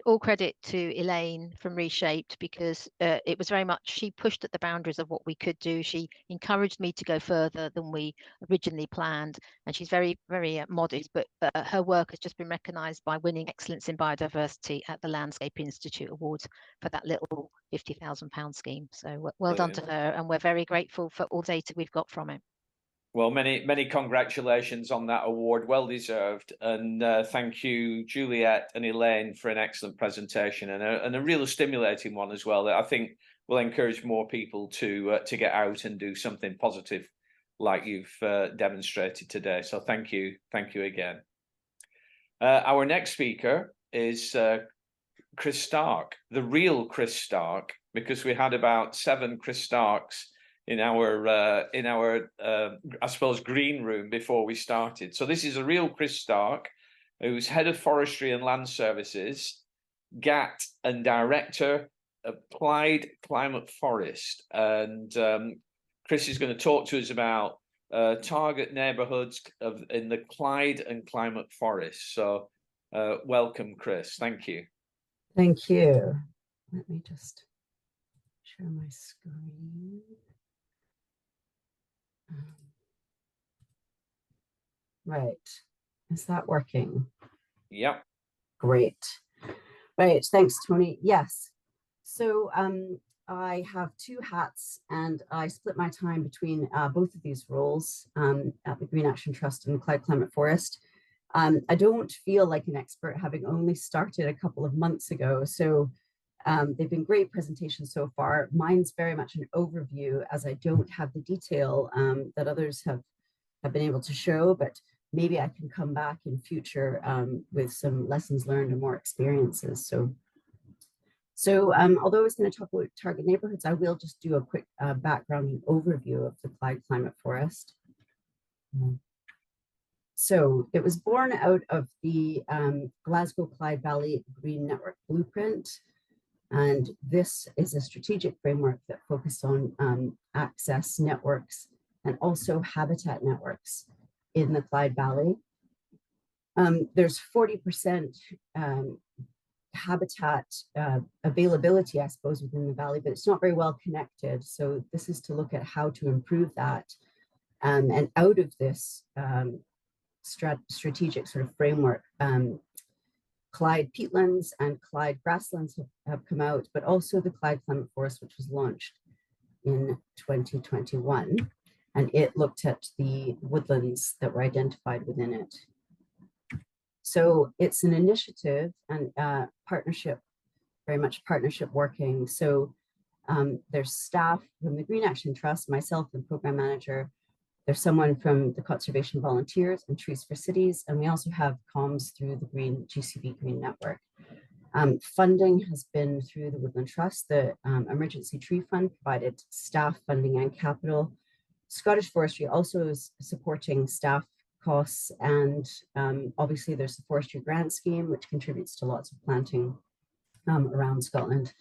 [SPEAKER 5] all credit to Elaine from Reshaped, because it was very much, she pushed at the boundaries of what we could do. She encouraged me to go further than we originally planned. And she's very, very modest, but her work has just been recognised by winning Excellence in Biodiversity at the Landscape Institute Awards for that little £50,000 scheme. So well done to her. And we're very grateful for all data we've got from it.
[SPEAKER 2] Well, many congratulations on that award, well deserved, and thank you, Juliet and Elaine, for an excellent presentation and a real stimulating one as well. That I think will encourage more people to get out and do something positive, like you've demonstrated today. So thank you again. Our next speaker is Chris Stark, the real Chris Stark, because we had about 7 Chris Starks in our I suppose green room before we started. So this is a real Chris Stark, who's head of forestry and land services, GAT, and director of Clyde Climate Forest. And Chris is going to talk to us about target neighbourhoods in the Clyde and Climate Forest. So welcome, Chris. Thank you.
[SPEAKER 7] Thank you. Let me just share my screen. Right. Is that working?
[SPEAKER 2] Yep.
[SPEAKER 7] Great. Right. Thanks, Tony. Yes. So I have 2 hats and I split my time between both of these roles at the Green Action Trust and Clyde Climate Forest. I don't feel like an expert, having only started a couple of months ago. So they've been great presentations so far. Mine's very much an overview, as I don't have the detail that others have been able to show, but maybe I can come back in future with some lessons learned and more experiences. So although I was going to talk about target neighborhoods, I will just do a quick background and overview of the Clyde Climate Forest. So it was born out of the Glasgow Clyde Valley Green Network Blueprint. And this is a strategic framework that focused on access networks and also habitat networks in the Clyde Valley. There's 40% habitat availability, I suppose, within the valley, but it's not very well connected. So this is to look at how to improve that. And out of this strategic sort of framework, Clyde peatlands and Clyde grasslands have come out, but also the Clyde Climate Forest, which was launched in 2021. and it looked at the woodlands that were identified within it. So it's an initiative and partnership, very much partnership working. So there's staff from the Green Action Trust, myself, the program manager. There's someone from the Conservation Volunteers and Trees for Cities, and we also have comms through the GCV Green Network. Funding has been through the Woodland Trust. The Emergency Tree Fund provided staff funding and capital. Scottish Forestry also is supporting staff costs, and obviously there's the Forestry Grant Scheme, which contributes to lots of planting around Scotland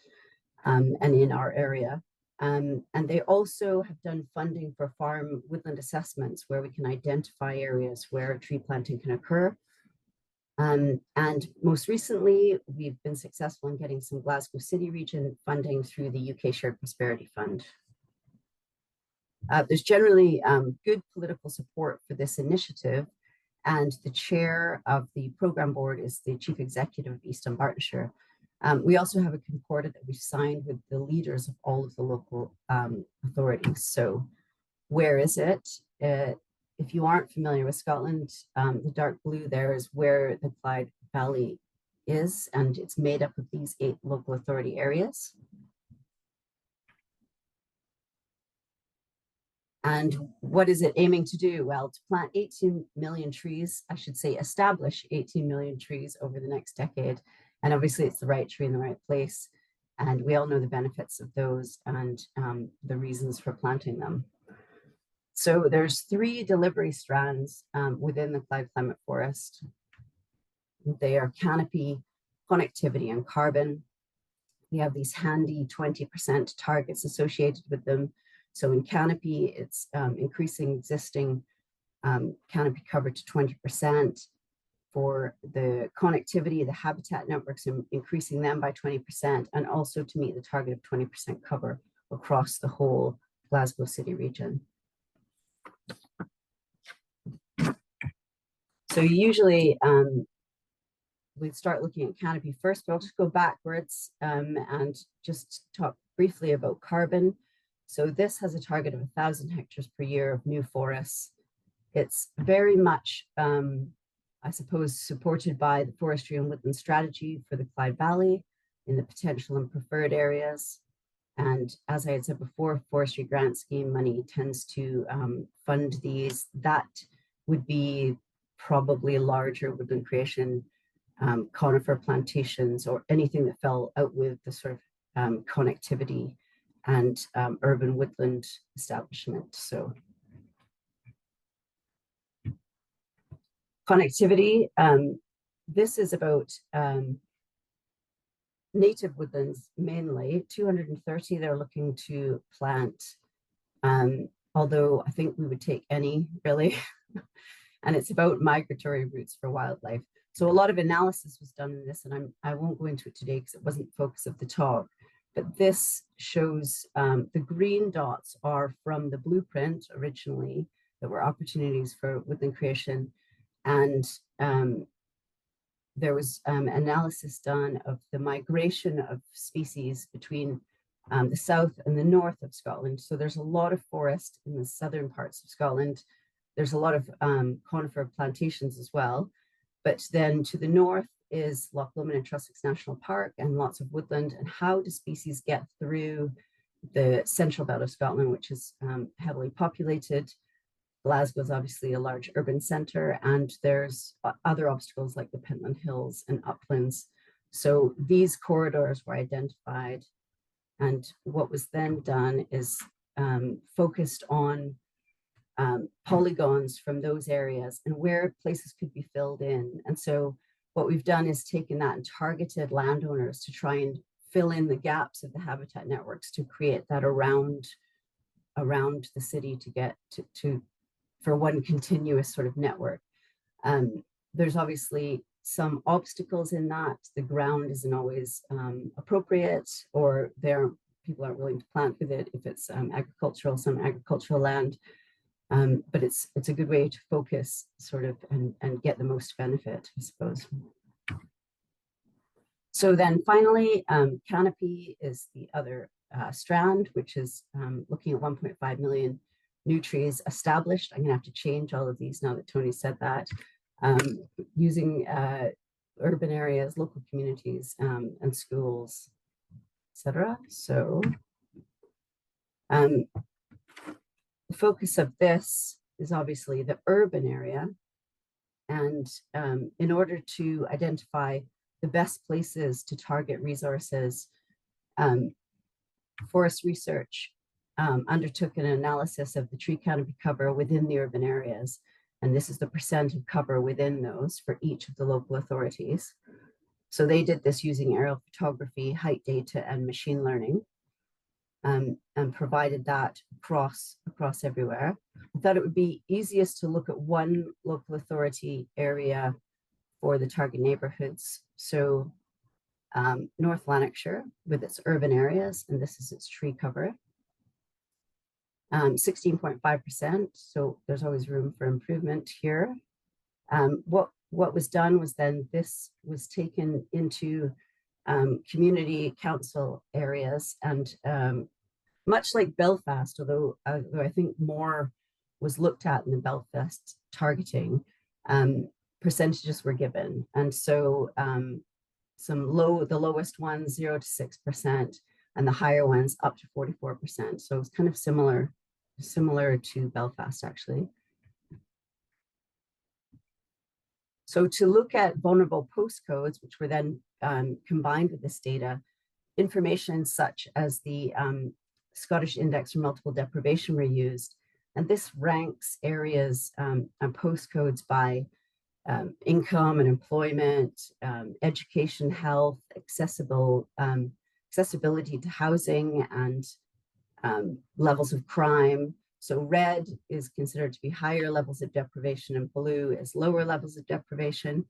[SPEAKER 7] and in our area. And they also have done funding for farm woodland assessments, where we can identify areas where tree planting can occur. And most recently, we've been successful in getting some Glasgow City region funding through the UK Shared Prosperity Fund. There's generally good political support for this initiative, and the chair of the program board is the chief executive of East Dunbartonshire. We also have a concordat that we've signed with the leaders of all of the local authorities. So where is it? If you aren't familiar with Scotland, the dark blue there is where the Clyde Valley is, and it's made up of these 8 local authority areas. And what is it aiming to do? Well, to plant 18 million trees, I should say establish 18 million trees over the next decade. And obviously it's the right tree in the right place. And we all know the benefits of those and the reasons for planting them. So there's 3 delivery strands within the Clyde Climate Forest. They are canopy, connectivity, and carbon. We have these handy 20% targets associated with them. So in canopy, it's increasing existing canopy cover to 20%. For the connectivity, the habitat networks, increasing them by 20%, and also to meet the target of 20% cover across the whole Glasgow City region. So usually we start looking at canopy first, but I'll just go backwards and just talk briefly about carbon. So this has a target of 1,000 hectares per year of new forests. It's very much, I suppose, supported by the forestry and woodland strategy for the Clyde Valley in the potential and preferred areas. And as I had said before, forestry grant scheme money tends to fund these. That would be probably larger woodland creation, conifer plantations, or anything that fell out with the sort of connectivity and urban woodland establishment. So connectivity, this is about native woodlands mainly, 230 they're looking to plant, although I think we would take any really, and it's about migratory routes for wildlife. So a lot of analysis was done in this, and I won't go into it today because it wasn't the focus of the talk. But this shows the green dots are from the blueprint originally that were opportunities for woodland creation. And there was analysis done of the migration of species between the south and the north of Scotland. So there's a lot of forest in the southern parts of Scotland. There's a lot of conifer plantations as well. But then to the north is Loch Lomond and Trossachs National Park and lots of woodland. And how do species get through the central belt of Scotland, which is heavily populated? Glasgow is obviously a large urban centre, and there's other obstacles like the Pentland Hills and uplands. So these corridors were identified, and what was then done is focused on polygons from those areas and where places could be filled in. And so what we've done is taken that and targeted landowners to try and fill in the gaps of the habitat networks to create that around the city to get to for one continuous sort of network. There's obviously some obstacles in that. The ground isn't always appropriate, or people aren't willing to plant with it if it's some agricultural land. But it's a good way to focus sort of and get the most benefit, I suppose. So then finally, canopy is the other strand, which is looking at 1.5 million new trees established. I'm going to have to change all of these now that Tony said that. Using urban areas, local communities, and schools, etc. So the focus of this is obviously the urban area. And in order to identify the best places to target resources, Forest Research undertook an analysis of the tree canopy cover within the urban areas. And this is the percent of cover within those for each of the local authorities. So they did this using aerial photography, height data, and machine learning, and provided that across everywhere. I thought it would be easiest to look at one local authority area for the target neighborhoods. So North Lanarkshire with its urban areas, and this is its tree cover. 16.5%, so there's always room for improvement here. What was done was then this was taken into community council areas, and much like Belfast, although I think more was looked at in the Belfast targeting, percentages were given. And so the lowest ones, 0 to 6%, and the higher ones up to 44%. So it's kind of similar to Belfast, actually. So to look at vulnerable postcodes, which were then combined with this data, information such as the Scottish Index for Multiple Deprivation were used. And this ranks areas and postcodes by income and employment, education, health, accessibility to housing, and levels of crime. So red is considered to be higher levels of deprivation, and blue is lower levels of deprivation.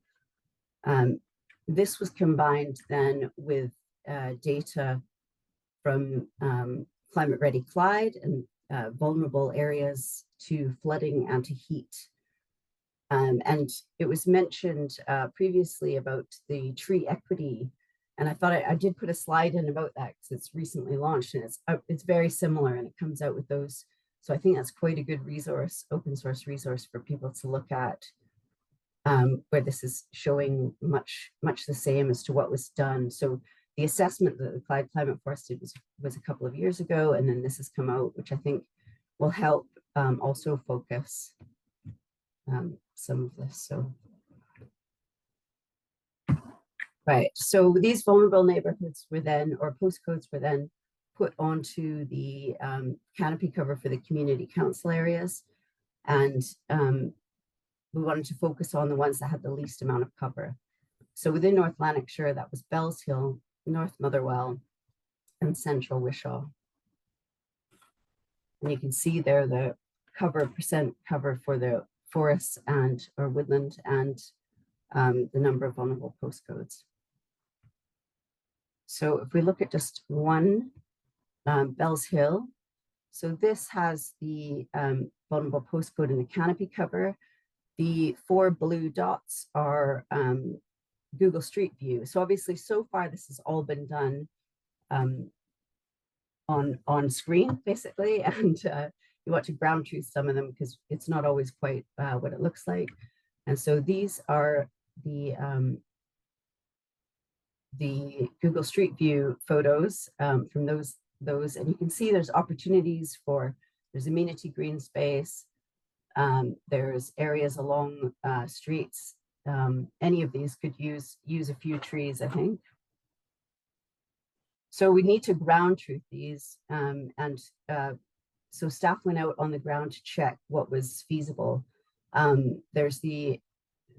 [SPEAKER 7] This was combined then with data from Climate Ready Clyde and vulnerable areas to flooding and to heat. And it was mentioned previously about the tree equity. And I thought I did put a slide in about that because it's recently launched, and it's very similar, and it comes out with those. So I think that's quite a good resource, open source resource for people to look at, where this is showing much the same as to what was done. So the assessment that the Clyde Climate Forest did was a couple of years ago, and then this has come out, which I think will help also focus some of this. So. Right, so these vulnerable neighborhoods were then, or postcodes were then put onto the canopy cover for the community council areas. And we wanted to focus on the ones that had the least amount of cover. So within North Lanarkshire, that was Bells Hill, North Motherwell, and Central Wishaw. And you can see there the percent cover for the forests or woodland, and the number of vulnerable postcodes. So if we look at just one, Bells Hill, so this has the vulnerable postcode in the canopy cover. The 4 blue dots are Google Street View. So obviously, so far, this has all been done on screen, basically, and you want to ground truth some of them because it's not always quite what it looks like. And so these are the Google Street View photos from those, and you can see there's opportunities there's amenity green space, there's areas along streets. Any of these could use a few trees, I think. So we need to ground truth these, so staff went out on the ground to check what was feasible.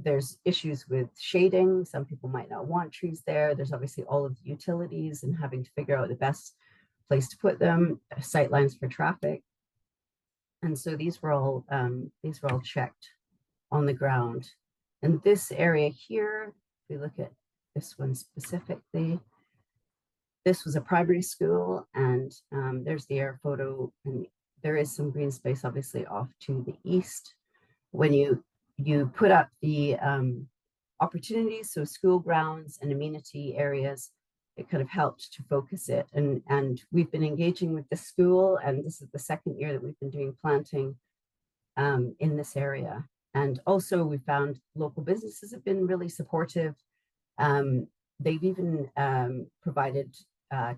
[SPEAKER 7] There's issues with shading. Some people might not want trees there. There's obviously all of the utilities and having to figure out the best place to put them, sight lines for traffic. And so these were all checked on the ground. And this area here, if we look at this one specifically, this was a primary school, and there's the air photo, and there is some green space obviously off to the east. When you put up the opportunities, so school grounds and amenity areas, it kind of helped to focus it. And we've been engaging with the school, and this is the second year that we've been doing planting in this area. And also we found local businesses have been really supportive. They've even provided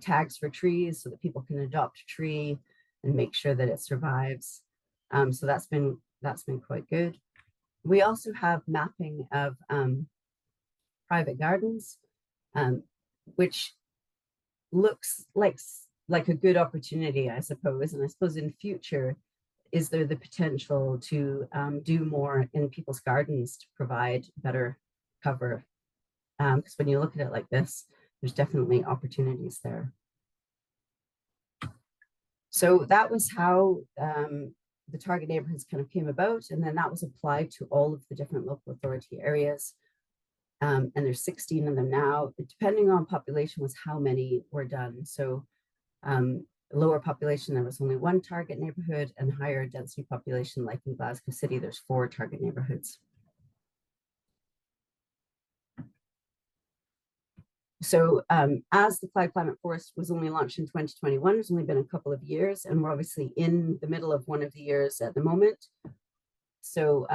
[SPEAKER 7] tags for trees so that people can adopt a tree and make sure that it survives. So that's been quite good. We also have mapping of private gardens, which looks like a good opportunity, I suppose. And I suppose in future, is there the potential to do more in people's gardens to provide better cover? Because when you look at it like this, there's definitely opportunities there. So that was how the target neighborhoods kind of came about, and then that was applied to all of the different local authority areas. And there's 16 of them now. Depending on population was how many were done. So lower population, there was only 1 target neighborhood, and higher density population, like in Glasgow City, there's 4 target neighborhoods. So as the Clyde Climate Forest was only launched in 2021, it's only been a couple of years, and we're obviously in the middle of one of the years at the moment. So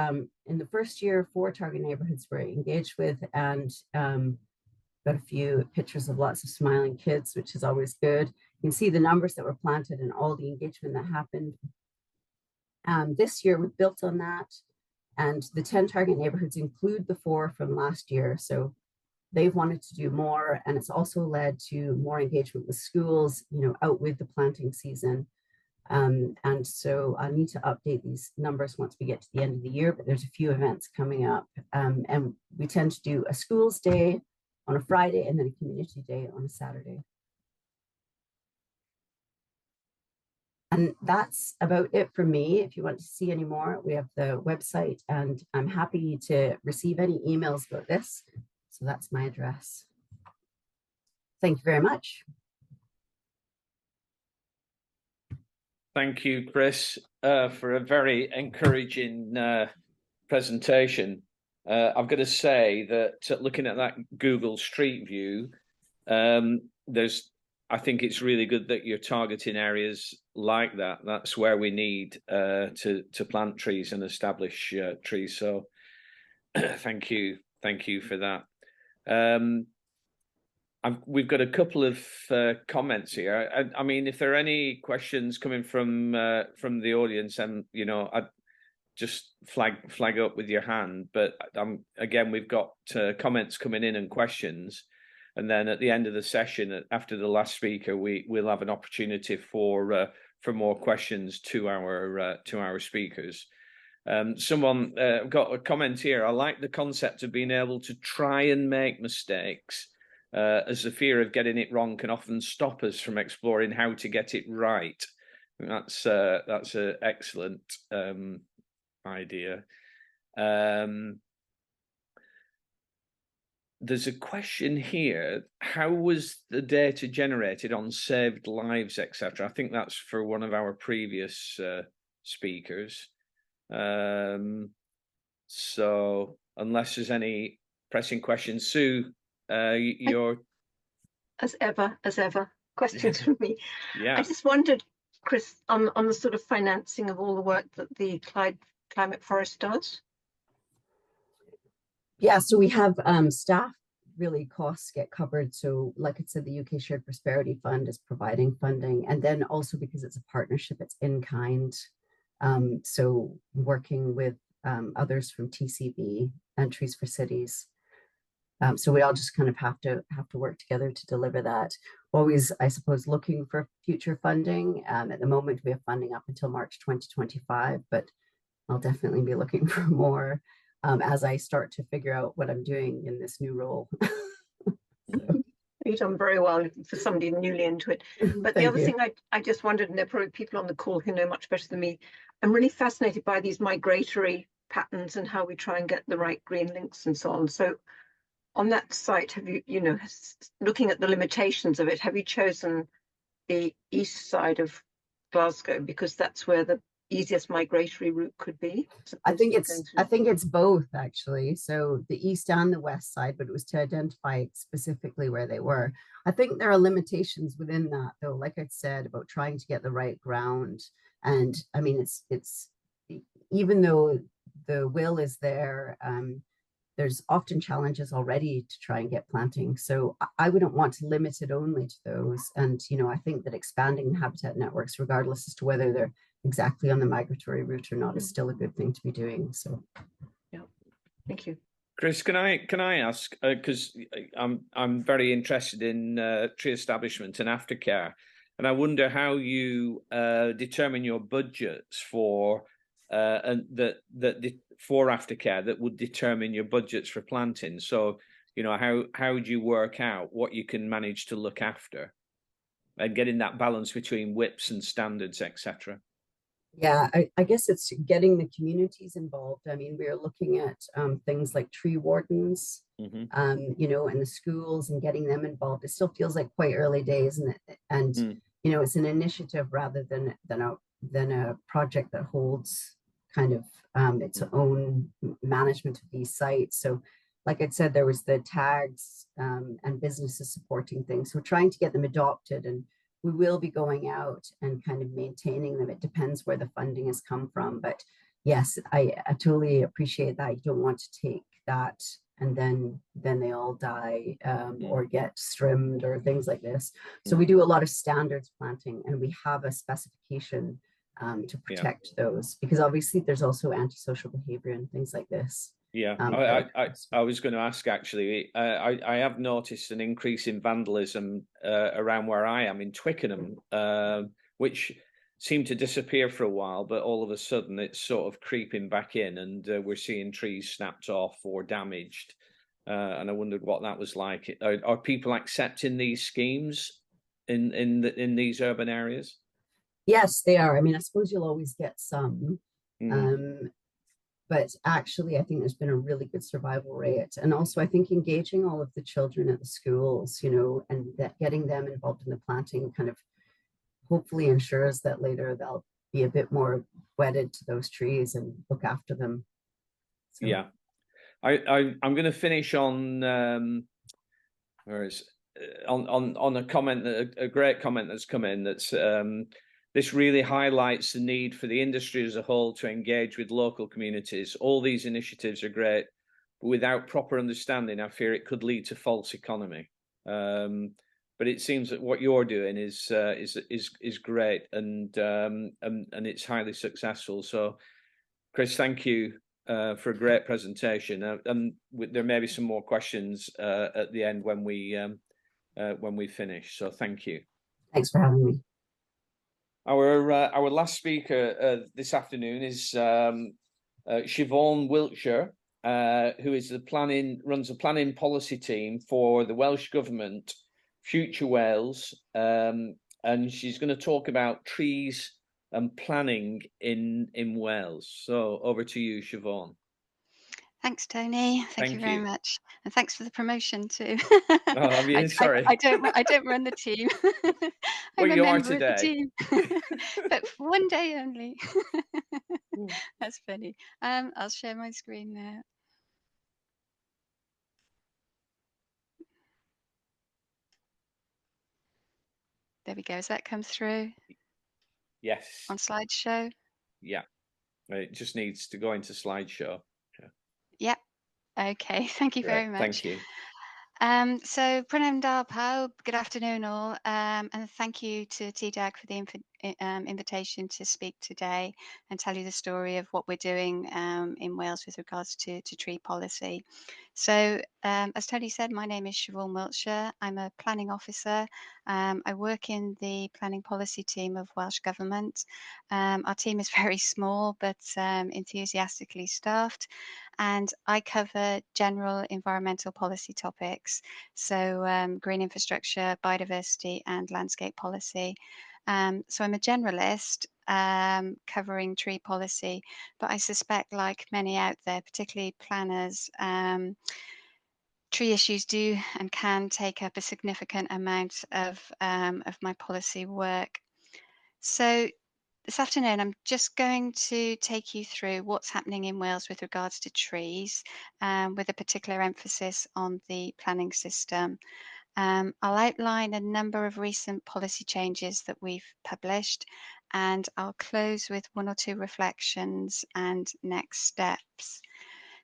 [SPEAKER 7] in the first year, 4 target neighborhoods were engaged with, and got a few pictures of lots of smiling kids, which is always good. You can see the numbers that were planted and all the engagement that happened. This year we built on that, and the 10 target neighborhoods include the 4 from last year. So they've wanted to do more, and it's also led to more engagement with schools, you know, out with the planting season. And so I need to update these numbers once we get to the end of the year, but there's a few events coming up. And we tend to do a schools day on a Friday and then a community day on a Saturday. And that's about it for me. If you want to see any more, we have the website, and I'm happy to receive any emails about this. So that's my address. Thank you very much.
[SPEAKER 2] Thank you, Chris, for a very encouraging presentation. I've got to say that looking at that Google Street View, I think it's really good that you're targeting areas like that. That's where we need to plant trees and establish trees. So thank you for that. We've got a couple of comments here. I mean, if there are any questions coming from the audience, and you know, I'd just flag up with your hand. But again, we've got comments coming in and questions, and then at the end of the session, after the last speaker, we'll have an opportunity for more questions to our speakers. Someone got a comment here. I like the concept of being able to try and make mistakes, as the fear of getting it wrong can often stop us from exploring how to get it right. That's an excellent idea. There's a question here. How was the data generated on saved lives, etc.? I think that's for one of our previous speakers. So unless there's any pressing questions, Sue, you're
[SPEAKER 1] as ever questions from me.
[SPEAKER 2] Yeah,
[SPEAKER 1] I just wondered, Chris, on the sort of financing of all the work that the Clyde Climate Forest does.
[SPEAKER 7] Yeah, so we have staff, really costs get covered. So like I said, the UK Shared Prosperity Fund is providing funding, and then also because it's a partnership, it's in kind. So working with others from TCB and Trees for Cities. So we all just kind of have to work together to deliver that. Always, I suppose, looking for future funding. At the moment, we have funding up until March 2025, but I'll definitely be looking for more as I start to figure out what I'm doing in this new role.
[SPEAKER 1] You've done very well for somebody newly into it. But the other thing I just wondered, and there are probably people on the call who know much better than me, I'm really fascinated by these migratory patterns and how we try and get the right green links and so on. So on that site, have you, looking at the limitations of it, have you chosen the east side of Glasgow because that's where the easiest migratory route could be?
[SPEAKER 7] I think
[SPEAKER 1] Supposed
[SPEAKER 7] it's both actually. So the east and the west side, but it was to identify specifically where they were. I think there are limitations within that though, like I said, about trying to get the right ground. And I mean, it's even though the will is there, there's often challenges already to try and get planting. So I wouldn't want to limit it only to those. And, you know, I think that expanding habitat networks, regardless as to whether they're exactly on the migratory route or not, is still a good thing to be doing. So,
[SPEAKER 1] yeah, thank you.
[SPEAKER 2] Chris, can I ask, because I'm very interested in tree establishment and aftercare, and I wonder how you determine your budgets for for aftercare that would determine your budgets for planting. So, you know, how would you work out what you can manage to look after and getting that balance between WIPs and standards, etc.?
[SPEAKER 7] yeah, I guess it's getting the communities involved. I mean, we're looking at things like tree wardens, you know, and the schools and getting them involved. It still feels like quite early days, and you know, it's an initiative rather than a project that holds kind of its own management of these sites. So, like I said, there was the tags and businesses supporting things. So trying to get them adopted, and we will be going out and kind of maintaining them. It depends where the funding has come from. But yes, I totally appreciate that. You don't want to take that and then they all die or get trimmed or things like this. So we do a lot of standards planting, and we have a specification to protect those, because obviously there's also antisocial behavior and things like this.
[SPEAKER 2] Yeah, I was going to ask actually. I have noticed an increase in vandalism around where I am in Twickenham, which seemed to disappear for a while, but all of a sudden it's sort of creeping back in, and we're seeing trees snapped off or damaged. And I wondered what that was like. Are people accepting these schemes in these urban areas?
[SPEAKER 7] Yes, they are. I mean, I suppose you'll always get some. But actually, I think there's been a really good survival rate. And also, I think engaging all of the children at the schools, you know, and that getting them involved in the planting kind of hopefully ensures that later they'll be a bit more wedded to those trees and look after them. So.
[SPEAKER 2] Yeah. I'm going to finish on on a comment, a great comment that's come in. That's this really highlights the need for the industry as a whole to engage with local communities. All these initiatives are great, but without proper understanding, I fear it could lead to false economy. But it seems that what you're doing is great, and it's highly successful. So, Chris, thank you for a great presentation. And there may be some more questions at the end when we finish. So, thank you.
[SPEAKER 7] Thanks for having me.
[SPEAKER 2] Our last speaker this afternoon is Siobhan Wiltshire, who is runs the planning policy team for the Welsh Government, Future Wales, and she's going to talk about trees and planning in Wales. So over to you, Siobhan.
[SPEAKER 8] Thanks, Tony. Thank you very much, and thanks for the promotion too.
[SPEAKER 2] Oh, I'm really sorry.
[SPEAKER 8] I don't run the team.
[SPEAKER 2] Well, you are today.
[SPEAKER 8] The team. But for one day only. That's funny. I'll share my screen now. There we go. Has that come through?
[SPEAKER 2] Yes.
[SPEAKER 8] On slideshow?
[SPEAKER 2] Yeah. It just needs to go into slideshow.
[SPEAKER 8] Yep. Okay. Thank you very much.
[SPEAKER 2] Thank you.
[SPEAKER 8] So, Pranam da pawb, good afternoon all, and thank you to TDAG for the invitation to speak today and tell you the story of what we're doing in Wales with regards to tree policy. So, as Tony said, my name is Siobhan Wiltshire. I'm a planning officer. I work in the planning policy team of Welsh Government. Our team is very small but enthusiastically staffed, and I cover general environmental policy topics, so green infrastructure, biodiversity and landscape policy. So I'm a generalist covering tree policy, but I suspect, like many out there, particularly planners, tree issues do and can take up a significant amount of my policy work. So This afternoon, I'm just going to take you through what's happening in Wales with regards to trees, with a particular emphasis on the planning system. I'll outline a number of recent policy changes that we've published, and I'll close with one or two reflections and next steps.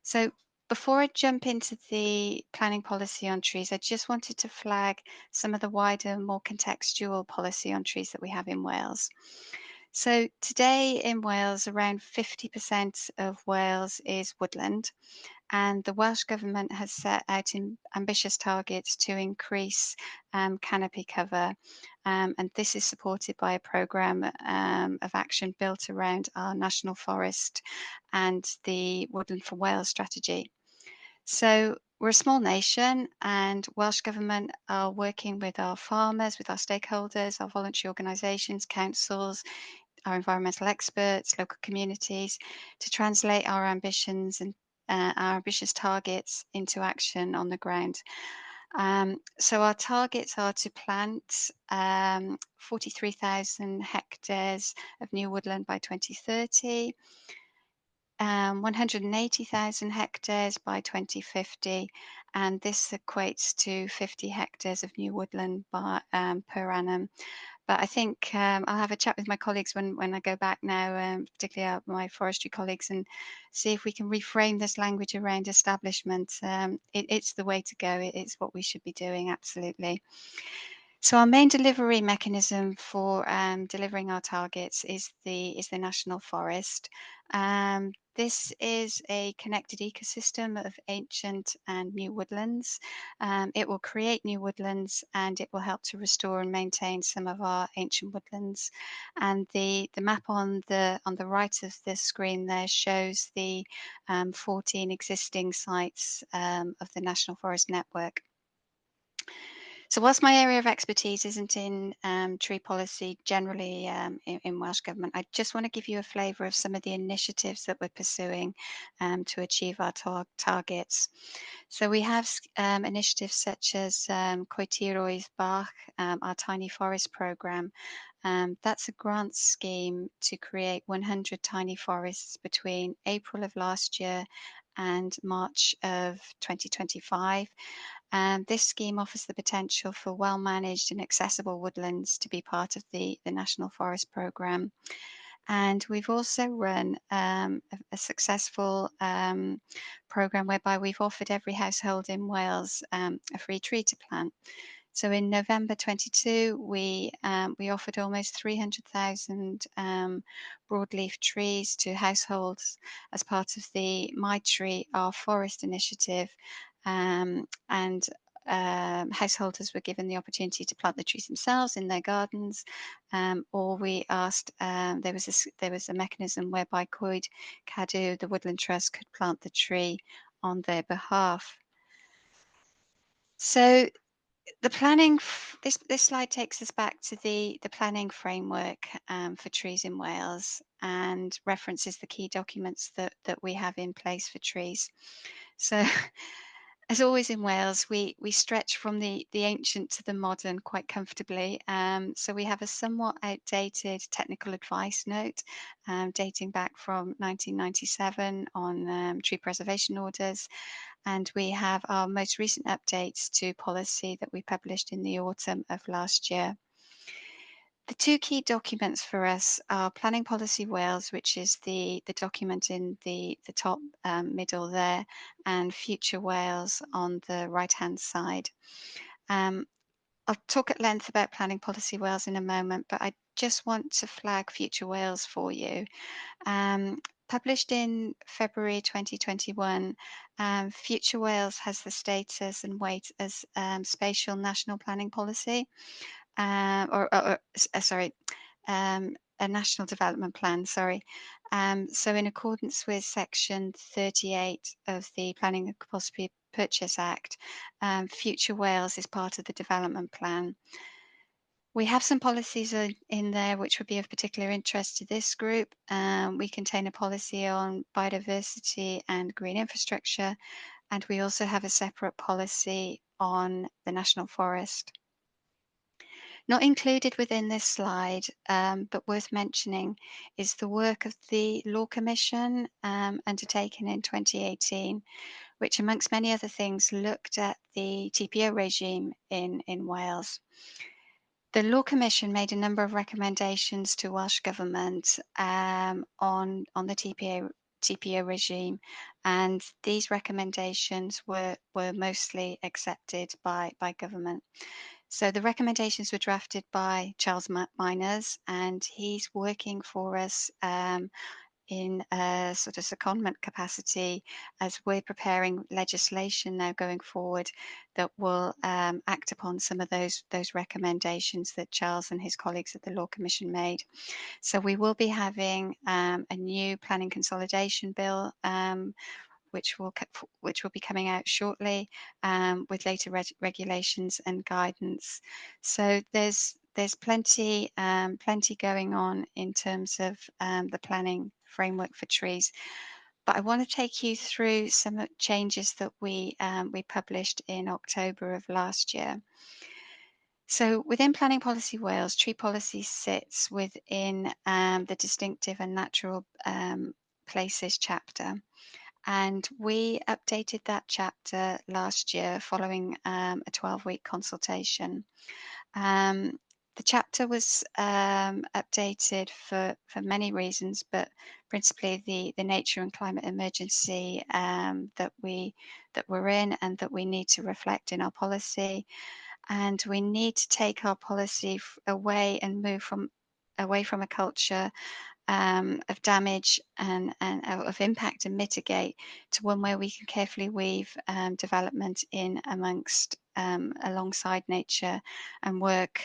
[SPEAKER 8] So before I jump into the planning policy on trees, I just wanted to flag some of the wider, more contextual policy on trees that we have in Wales. So today in Wales, around 50% of Wales is woodland, and the Welsh Government has set out ambitious targets to increase canopy cover, and this is supported by a programme of action built around our National Forest and the Woodland for Wales strategy. So we're a small nation, and Welsh Government are working with our farmers, with our stakeholders, our voluntary organisations, councils, our environmental experts, local communities, to translate our ambitions and our ambitious targets into action on the ground. So our targets are to plant 43,000 hectares of new woodland by 2030, 180,000 hectares by 2050, and this equates to 50 hectares of new woodland per annum. But I think I'll have a chat with my colleagues when I go back now, particularly my forestry colleagues, and see if we can reframe this language around establishment. It's the way to go. It's what we should be doing, absolutely. So our main delivery mechanism for delivering our targets is the National Forest. This is a connected ecosystem of ancient and new woodlands. It will create new woodlands, and it will help to restore and maintain some of our ancient woodlands. And the map on the right of the screen there shows the 14 existing sites of the National Forest network. So whilst my area of expertise isn't in tree policy generally in Welsh Government, I just want to give you a flavour of some of the initiatives that we're pursuing to achieve our targets. So we have initiatives such as Coetiroedd Bach, our Tiny Forest programme. That's a grant scheme to create 100 tiny forests between April of last year and March of 2025. This scheme offers the potential for well-managed and accessible woodlands to be part of the National Forest Programme. And we've also run a successful programme whereby we've offered every household in Wales a free tree to plant. So in November 22, we offered almost 300,000 broadleaf trees to households as part of the My Tree, Our Forest initiative. And householders were given the opportunity to plant the trees themselves in their gardens, or we asked, there was a mechanism whereby Coed Cadw, the Woodland Trust, could plant the tree on their behalf. So the planning, this slide takes us back to the planning framework for trees in Wales, and references the key documents that we have in place for trees. So as always in Wales, we stretch from the ancient to the modern quite comfortably. So we have a somewhat outdated technical advice note dating back from 1997 on tree preservation orders. And we have our most recent updates to policy that we published in the autumn of last year. The two key documents for us are Planning Policy Wales, which is the document in the top middle there, and Future Wales on the right-hand side. I'll talk at length about Planning Policy Wales in a moment, but I just want to flag Future Wales for you. Published in February 2021, Future Wales has the status and weight as spatial national planning policy. A national development plan, sorry. So in accordance with section 38 of the Planning and Compulsory Purchase Act, Future Wales is part of the development plan. We have some policies in there which would be of particular interest to this group. We contain a policy on biodiversity and green infrastructure, and we also have a separate policy on the National Forest. Not included within this slide, but worth mentioning, is the work of the Law Commission undertaken in 2018, which amongst many other things looked at the TPO regime in Wales. The Law Commission made a number of recommendations to Welsh Government on the TPO regime, and these recommendations were mostly accepted by Government. So the recommendations were drafted by Charles Miners, and he's working for us in a sort of secondment capacity as we're preparing legislation now going forward that will act upon some of those recommendations that Charles and his colleagues at the Law Commission made. So we will be having a new planning consolidation bill which will be coming out shortly with later regulations and guidance. So there's plenty going on in terms of the planning framework for trees. But I want to take you through some changes that we published in October of last year. So within Planning Policy Wales, tree policy sits within the Distinctive and Natural Places chapter. And we updated that chapter last year following a 12-week consultation. The chapter was updated for many reasons, but principally the nature and climate emergency that we're in and that we need to reflect in our policy. And we need to take our policy away and move away from a culture of damage and of impact and mitigate to one where we can carefully weave development in amongst alongside nature and work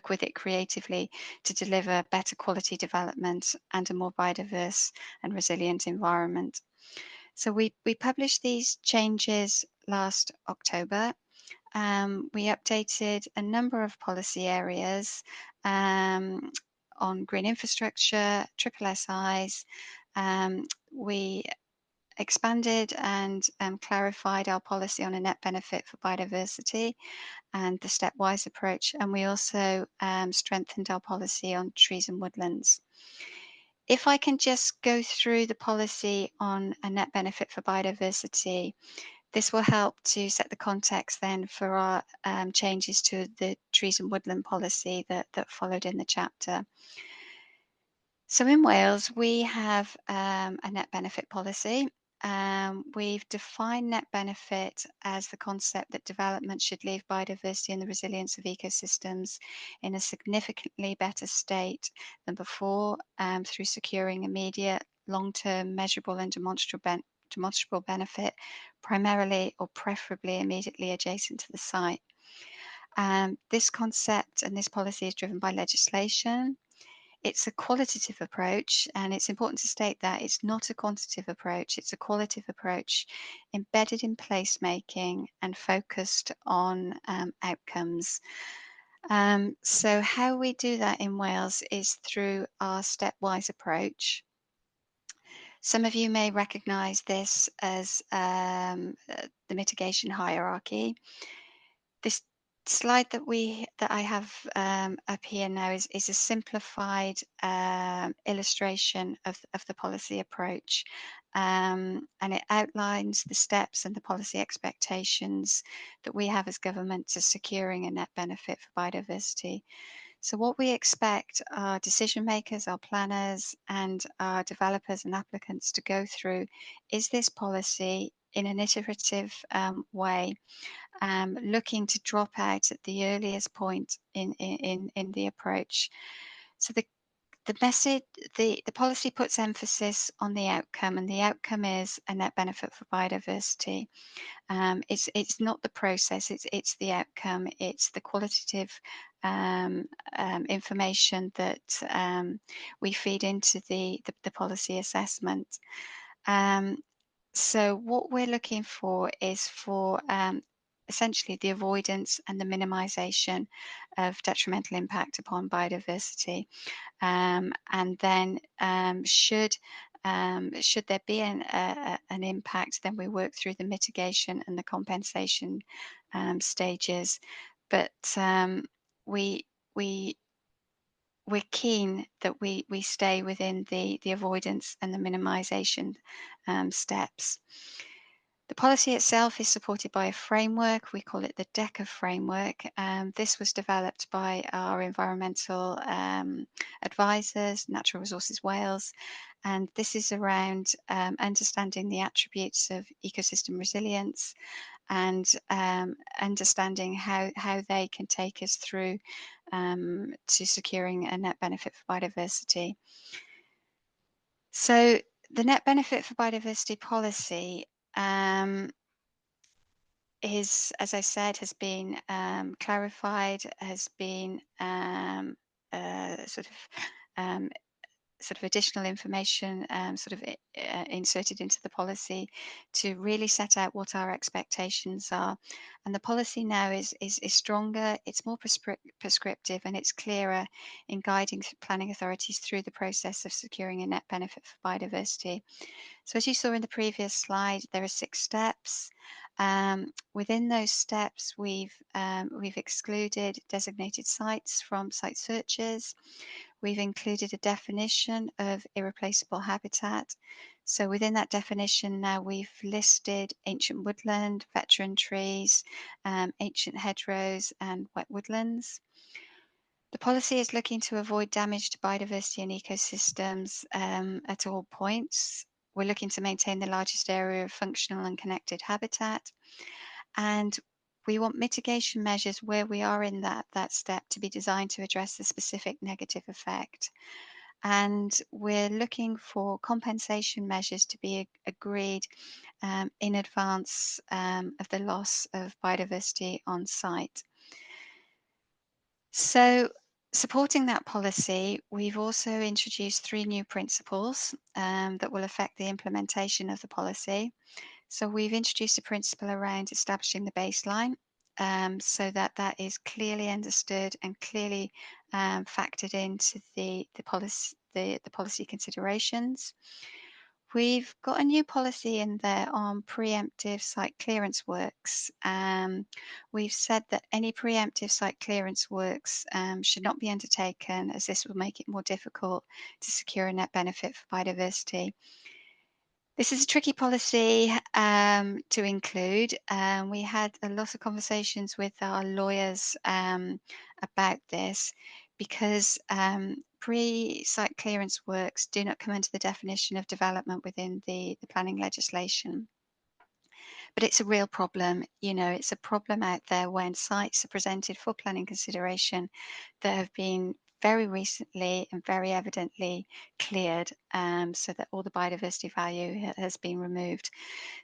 [SPEAKER 8] with it creatively to deliver better quality development and a more biodiverse and resilient environment. So we published these changes last October. We updated a number of policy areas on green infrastructure, triple SIs. We expanded and clarified our policy on a net benefit for biodiversity and the stepwise approach, and we also strengthened our policy on trees and woodlands. If I can just go through the policy on a net benefit for biodiversity, this will help to set the context then for our changes to the trees and woodland policy that followed in the chapter. So in Wales, we have a net benefit policy. We've defined net benefit as the concept that development should leave biodiversity and the resilience of ecosystems in a significantly better state than before through securing immediate, long-term, measurable and demonstrable benefit, primarily or preferably immediately adjacent to the site. This concept and this policy is driven by legislation. It's a qualitative approach, and it's important to state that it's not a quantitative approach, it's a qualitative approach embedded in placemaking and focused on outcomes. So how we do that in Wales is through our stepwise approach. Some of you may recognise this as the mitigation hierarchy. This slide that I have up here now is a simplified illustration of the policy approach, and it outlines the steps and the policy expectations that we have as government to securing a net benefit for biodiversity. So what we expect our decision makers, our planners and our developers and applicants to go through is this policy in an iterative way, looking to drop out at the earliest point in the approach. So the policy puts emphasis on the outcome, and the outcome is a net benefit for biodiversity. It's not the process, it's the outcome, it's the qualitative information that we feed into the policy assessment. So what we're looking for is for essentially the avoidance and the minimization of detrimental impact upon biodiversity. And then should there be an impact, then we work through the mitigation and the compensation stages. but we're keen that we stay within the avoidance and the minimisation steps. The policy itself is supported by a framework. We call it the DECA framework. This was developed by our environmental advisors, Natural Resources Wales, and this is around understanding the attributes of ecosystem resilience and understanding how they can take us through to securing a net benefit for biodiversity. So the net benefit for biodiversity policy is, as I said, has been clarified, has been sort of additional information inserted into the policy to really set out what our expectations are. And the policy now is stronger, it's more prescriptive, and it's clearer in guiding planning authorities through the process of securing a net benefit for biodiversity. So as you saw in the previous slide, there are 6 steps. Within those steps, we've excluded designated sites from site searches. We've included a definition of irreplaceable habitat. So within that definition now we've listed ancient woodland, veteran trees, ancient hedgerows and wet woodlands. The policy is looking to avoid damage to biodiversity and ecosystems at all points. We're looking to maintain the largest area of functional and connected habitat. And we want mitigation measures where we are in that step to be designed to address the specific negative effect. And we're looking for compensation measures to be agreed in advance of the loss of biodiversity on site. So supporting that policy, we've also introduced 3 new principles that will affect the implementation of the policy. So we've introduced a principle around establishing the baseline so that is clearly understood and clearly factored into the policy considerations. We've got a new policy in there on preemptive site clearance works. We've said that any preemptive site clearance works should not be undertaken, as this will make it more difficult to secure a net benefit for biodiversity. This is a tricky policy to include. We had a lot of conversations with our lawyers about this because pre-site clearance works do not come under the definition of development within the planning legislation. But it's a real problem, it's a problem out there when sites are presented for planning consideration that have been very recently and very evidently cleared so that all the biodiversity value has been removed.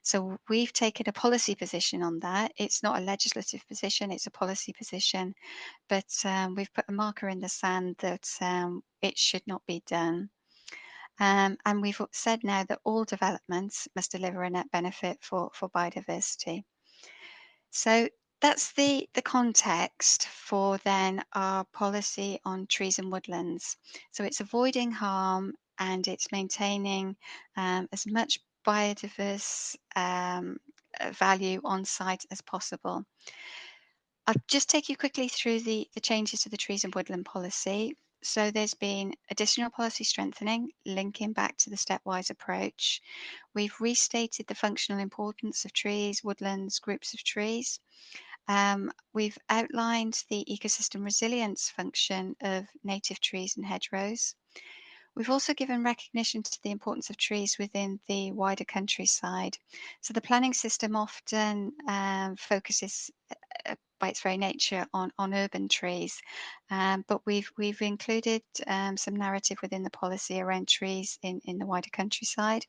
[SPEAKER 8] So we've taken a policy position on that. It's not a legislative position, it's a policy position, but we've put a marker in the sand that it should not be done. And we've said now that all developments must deliver a net benefit for biodiversity. So that's the context for then our policy on trees and woodlands. So it's avoiding harm and it's maintaining as much biodiverse value on site as possible. I'll just take you quickly through the changes to the trees and woodland policy. So there's been additional policy strengthening, linking back to the stepwise approach. We've restated the functional importance of trees, woodlands, groups of trees. We've outlined the ecosystem resilience function of native trees and hedgerows. We've also given recognition to the importance of trees within the wider countryside. So the planning system often focuses by its very nature on urban trees, but we've included some narrative within the policy around trees in the wider countryside.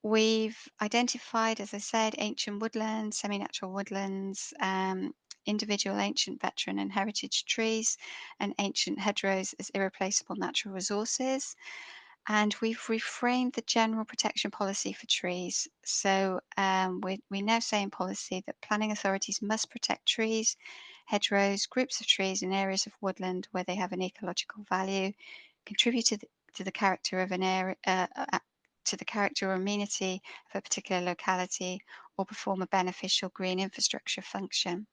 [SPEAKER 8] We've identified, as I said, ancient woodlands, semi-natural woodlands, individual ancient veteran and heritage trees, and ancient hedgerows as irreplaceable natural resources. And we've reframed the general protection policy for trees. So we now say in policy that planning authorities must protect trees, hedgerows, groups of trees and areas of woodland where they have an ecological value, contribute to the character of an area, to the character or amenity of a particular locality, or perform a beneficial green infrastructure function.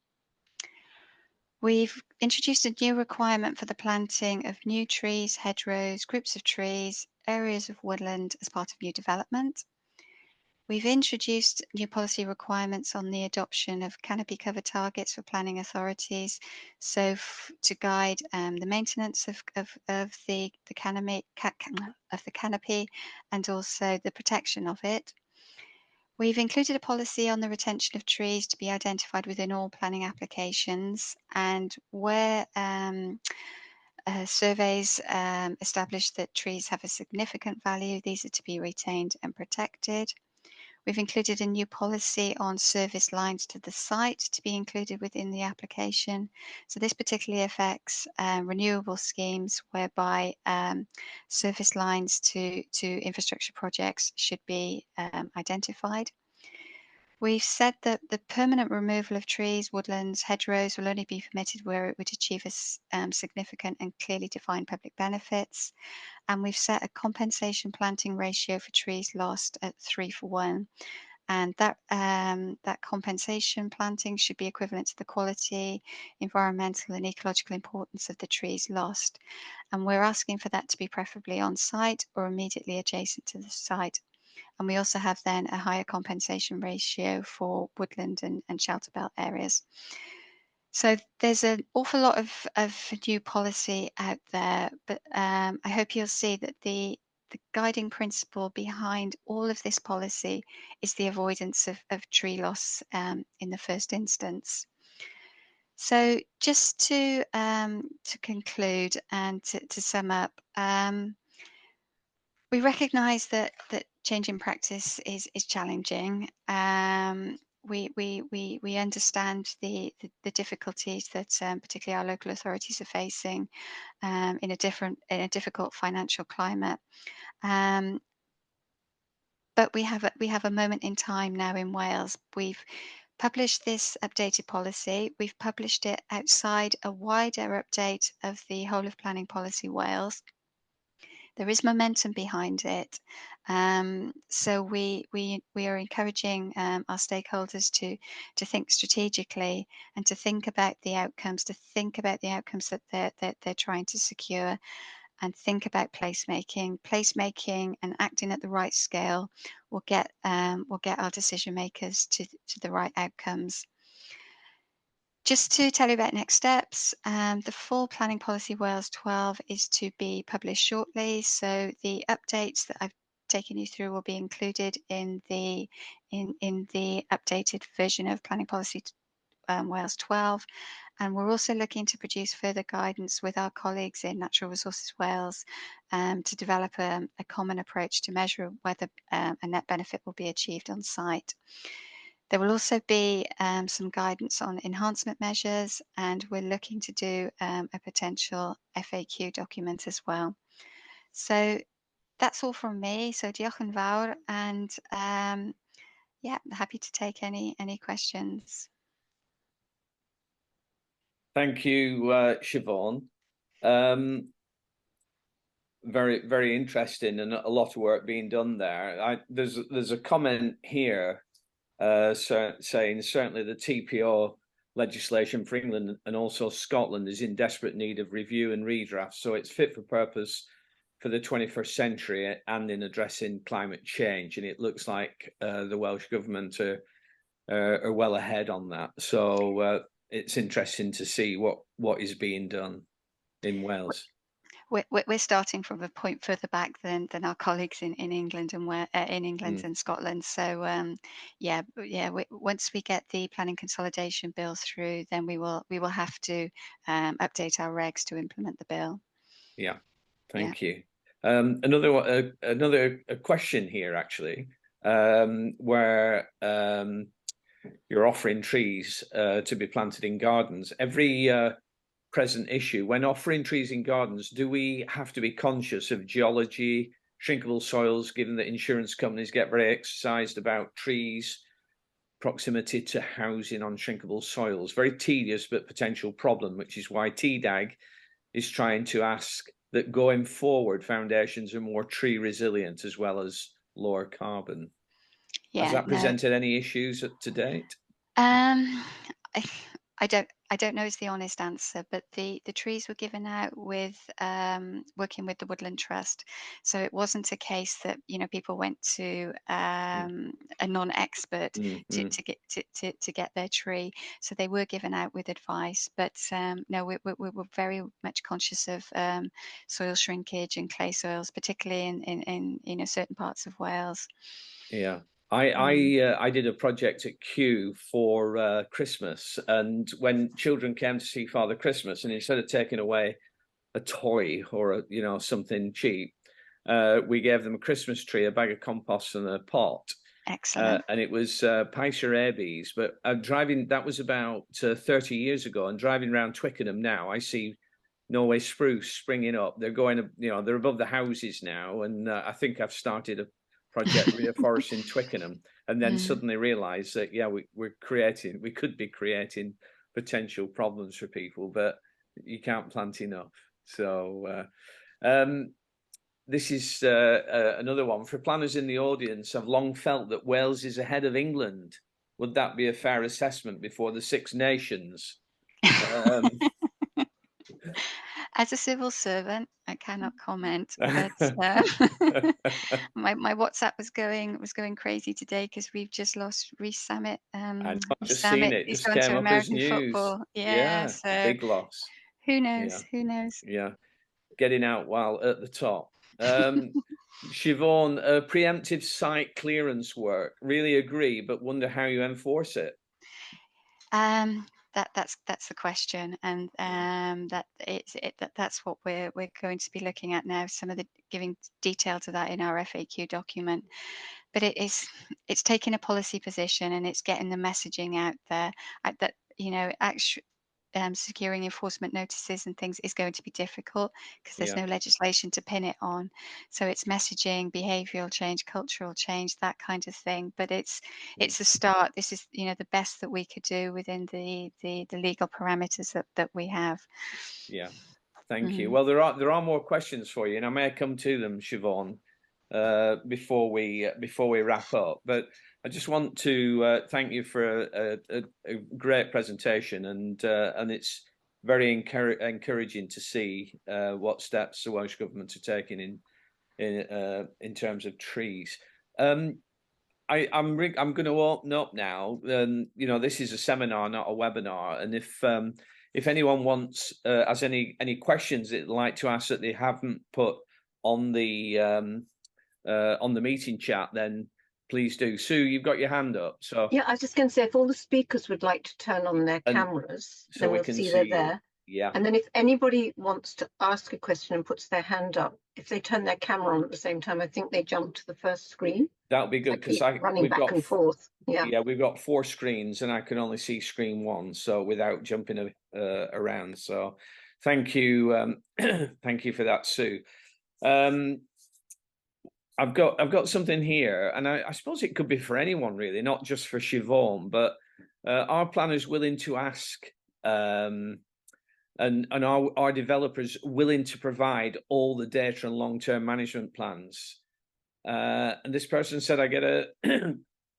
[SPEAKER 8] We've introduced a new requirement for the planting of new trees, hedgerows, groups of trees, areas of woodland as part of new development. We've introduced new policy requirements on the adoption of canopy cover targets for planning authorities, so to guide the maintenance of the canopy and also the protection of it. We've included a policy on the retention of trees to be identified within all planning applications, and where surveys establish that trees have a significant value, these are to be retained and protected. We've included a new policy on service lines to the site to be included within the application. So this particularly affects renewable schemes whereby service lines to infrastructure projects should be identified. We've said that the permanent removal of trees, woodlands, hedgerows will only be permitted where it would achieve a significant and clearly defined public benefits. And we've set a compensation planting ratio for trees lost at 3:1. And that compensation planting should be equivalent to the quality, environmental and ecological importance of the trees lost. And we're asking for that to be preferably on site or immediately adjacent to the site. And we also have then a higher compensation ratio for woodland and shelter belt areas. So there's an awful lot of new policy out there, but I hope you'll see that the guiding principle behind all of this policy is the avoidance of tree loss in the first instance. So just to conclude and to sum up, we recognise that change in practice is challenging. We understand the difficulties that particularly our local authorities are facing in a difficult financial climate. But we have a moment in time now in Wales. We've published this updated policy. We've published it outside a wider update of the whole of planning policy Wales. There is momentum behind it. So we are encouraging our stakeholders to think strategically and to think about the outcomes, that they're trying to secure, and think about placemaking. Placemaking and acting at the right scale will get our decision makers to the right outcomes. Just to tell you about next steps, the full Planning Policy Wales 12 is to be published shortly. So the updates that I've taken you through will be included in the updated version of Planning Policy Wales 12. And we're also looking to produce further guidance with our colleagues in Natural Resources Wales to develop a common approach to measure whether a net benefit will be achieved on site. There will also be some guidance on enhancement measures, and we're looking to do a potential FAQ document as well. So that's all from me. So diolch yn fawr, and yeah, happy to take any questions.
[SPEAKER 2] Thank you, Siobhan. Very, very interesting, and a lot of work being done there. There's a comment here saying certainly the TPO legislation for England and also Scotland is in desperate need of review and redraft, so it's fit for purpose for the 21st century and in addressing climate change. And it looks like the Welsh government are well ahead on that. So it's interesting to see what is being done in Wales.
[SPEAKER 8] We're starting from a point further back than our colleagues in England and Scotland. So once we get the planning consolidation bill through, then we will have to update our regs to implement the bill.
[SPEAKER 2] Yeah, thank you. Another question here actually, where you're offering trees to be planted in gardens. Every present issue, when offering trees in gardens, do we have to be conscious of geology, shrinkable soils, given that insurance companies get very exercised about trees, proximity to housing on shrinkable soils? Very tedious but potential problem, which is why TDAG is trying to ask that going forward foundations are more tree resilient as well as lower carbon. Has that presented any issues to date?
[SPEAKER 8] I I don't know is the honest answer, but the trees were given out with working with the Woodland Trust. So it wasn't a case that, you know, people went to a non-expert to get their tree. So they were given out with advice. But no, we were very much conscious of soil shrinkage and clay soils, particularly in you know, certain parts of Wales.
[SPEAKER 2] Yeah. I did a project at Kew for Christmas, and when children came to see Father Christmas, and instead of taking away a toy or a, you know, something cheap, we gave them a Christmas tree, a bag of compost, and a pot.
[SPEAKER 8] Excellent.
[SPEAKER 2] And it was Pisces rabies. But driving, that was about 30 years ago, and driving around Twickenham now, I see Norway spruce springing up. They're going, you know, they're above the houses now, and I think I've started a project reforesting Twickenham, and then suddenly realised that we could be creating potential problems for people, but you can't plant enough. So this is another one for planners in the audience. I've long felt that Wales is ahead of England. Would that be a fair assessment before the Six Nations?
[SPEAKER 8] As a civil servant, I cannot comment, but my WhatsApp was going crazy today because we've just lost Reece Samet.
[SPEAKER 2] I've just
[SPEAKER 8] Samet,
[SPEAKER 2] seen it.
[SPEAKER 8] he's
[SPEAKER 2] Just
[SPEAKER 8] gone
[SPEAKER 2] came
[SPEAKER 8] to
[SPEAKER 2] up as
[SPEAKER 8] American
[SPEAKER 2] news.
[SPEAKER 8] football.
[SPEAKER 2] Yeah,
[SPEAKER 8] So
[SPEAKER 2] big loss.
[SPEAKER 8] who knows?
[SPEAKER 2] Yeah.
[SPEAKER 8] Who knows?
[SPEAKER 2] Yeah, getting out while at the top. Siobhan, preemptive site clearance work. Really agree, but wonder how you enforce it.
[SPEAKER 8] That's the question, and that's what we're going to be looking at now. Some of the giving detail to that in our FAQ document, but it's taking a policy position and it's getting the messaging out there that, you know, actually securing enforcement notices and things is going to be difficult because there's no legislation to pin it on. So it's messaging, behavioural change, cultural change, that kind of thing. But it's a start. This is, you know, the best that we could do within the legal parameters that we have.
[SPEAKER 2] Yeah, thank you. Well, there are more questions for you, and I may come to them, Siobhan, before we wrap up. But I just want to thank you for a great presentation, and it's very encouraging to see what steps the Welsh Government are taking in terms of trees. I'm going to open up now. You know, this is a seminar, not a webinar, and if anyone has any questions they'd like to ask that they haven't put on the meeting chat, then please do. Sue, you've got your hand up. So
[SPEAKER 1] yeah, I was just going to say, if all the speakers would like to turn on their cameras,
[SPEAKER 2] so
[SPEAKER 1] then
[SPEAKER 2] we
[SPEAKER 1] we'll
[SPEAKER 2] can
[SPEAKER 1] see
[SPEAKER 2] see
[SPEAKER 1] they're
[SPEAKER 2] you.
[SPEAKER 1] there.
[SPEAKER 2] Yeah.
[SPEAKER 1] And then if anybody wants to ask a question and puts their hand up, if they turn their camera on at the same time, I think they jump to the first screen.
[SPEAKER 2] That would be good, because
[SPEAKER 1] running back and forth. Yeah,
[SPEAKER 2] we've got 4 screens and I can only see screen 1, so without jumping around. So thank you, thank you for that, Sue. I've got something here, and I suppose it could be for anyone really, not just for Siobhan, but are planners willing to ask, and are developers willing to provide all the data and long-term management plans? And this person said, I get a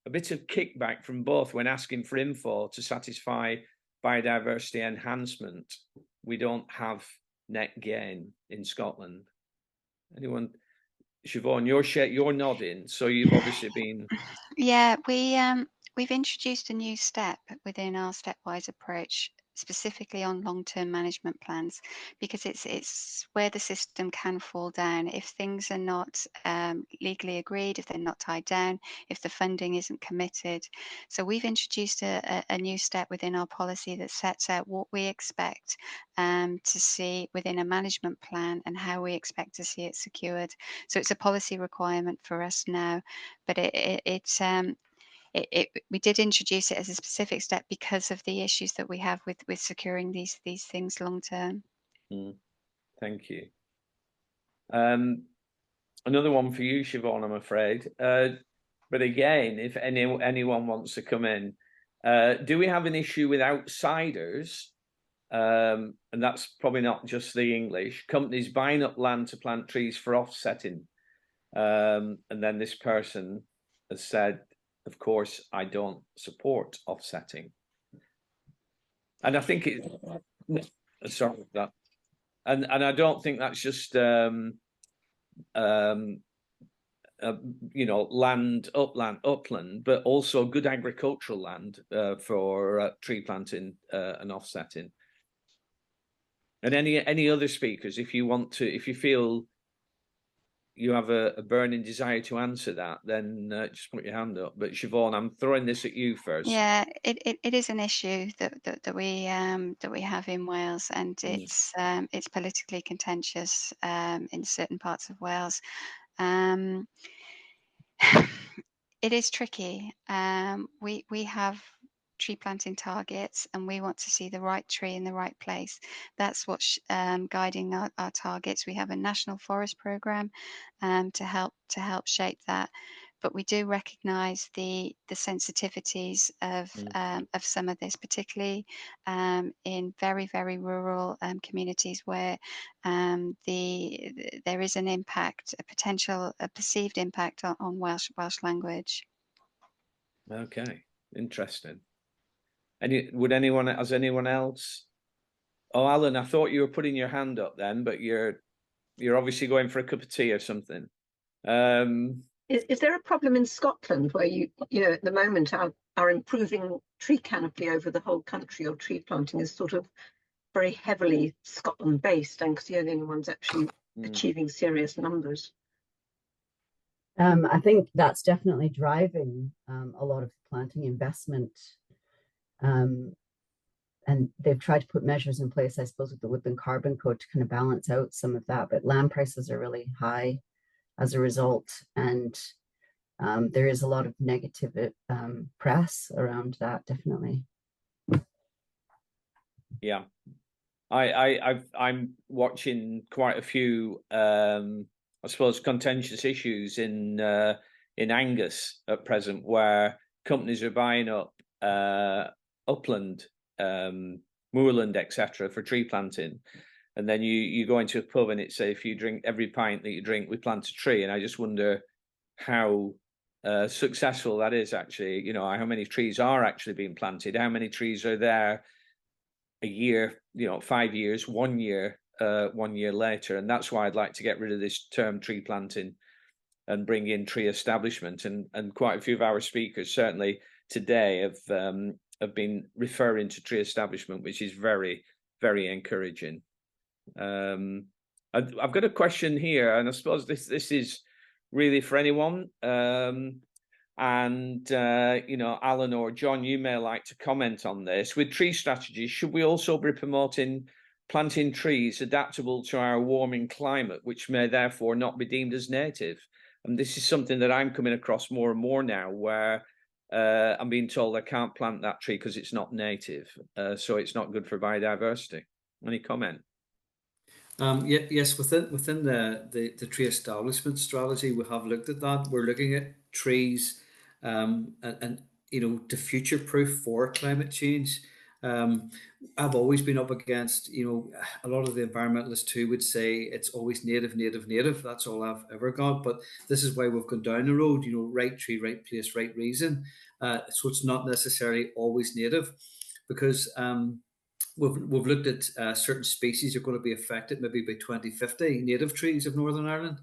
[SPEAKER 2] a bit of kickback from both when asking for info to satisfy biodiversity enhancement. We don't have net gain in Scotland. Anyone? Siobhan, you're nodding, so you've obviously been.
[SPEAKER 8] Yeah, we've introduced a new step within our stepwise approach, specifically on long-term management plans, because it's where the system can fall down if things are not legally agreed, if they're not tied down, if the funding isn't committed. So we've introduced a new step within our policy that sets out what we expect to see within a management plan and how we expect to see it secured. So it's a policy requirement for us now, but we did introduce it as a specific step because of the issues that we have with securing these things long term.
[SPEAKER 2] Thank you. Another one for you, Siobhan, I'm afraid. But again, if anyone wants to come in, do we have an issue with outsiders? And that's probably not just the English companies buying up land to plant trees for offsetting. And then this person has said, of course, I don't support offsetting. And I think it. Sorry that. And I don't think that's just you know, land, upland, but also good agricultural land for tree planting and offsetting. And any other speakers, if you want to, if you feel you have a burning desire to answer that, then just put your hand up. But Siobhan, I'm throwing this at you first.
[SPEAKER 8] Yeah, it is an issue that we have in Wales, and it's politically contentious in certain parts of Wales. It is tricky. We have tree planting targets, and we want to see the right tree in the right place. That's what's guiding our targets. We have a national forest program to help shape that, but we do recognise the sensitivities of some of this, particularly in very rural communities where there is an impact, a perceived impact on Welsh language.
[SPEAKER 2] Okay, interesting. Has anyone else? Oh, Alan, I thought you were putting your hand up then, but you're obviously going for a cup of tea or something.
[SPEAKER 1] Is there a problem in Scotland where you know, at the moment our improving tree canopy over the whole country, or tree planting, is sort of very heavily Scotland based, and because the only ones actually achieving serious numbers?
[SPEAKER 7] I think that's definitely driving a lot of planting investment. And they've tried to put measures in place, I suppose, with the woodland carbon code to kind of balance out some of that, but land prices are really high as a result. And there is a lot of negative press around that, definitely.
[SPEAKER 2] Yeah, I'm watching quite a few, I suppose, contentious issues in Angus at present, where companies are buying up upland, moorland, etc., for tree planting, and then you go into a pub and it says, if you drink every pint that you drink, we plant a tree. And I just wonder how successful that is actually. You know, how many trees are actually being planted? How many trees are there a year, you know, 5 years, 1 year, 1 year later? And that's why I'd like to get rid of this term tree planting and bring in tree establishment. And quite a few of our speakers certainly today have been referring to tree establishment, which is very encouraging. I've got a question here, and I suppose this is really for anyone. You know, Alan or John, you may like to comment on this. With tree strategies, should we also be promoting planting trees adaptable to our warming climate, which may therefore not be deemed as native? And this is something that I'm coming across more and more now, where I'm being told I can't plant that tree because it's not native, so it's not good for biodiversity. Any comment?
[SPEAKER 3] Yes, within the tree establishment strategy, we have looked at that. We're looking at trees and you know, to future proof for climate change. I've always been up against, you know, a lot of the environmentalists too would say it's always native. That's all I've ever got. But this is why we've gone down the road, you know, right tree, right place, right reason. So it's not necessarily always native, because we've looked at certain species are going to be affected maybe by 2050, native trees of Northern Ireland.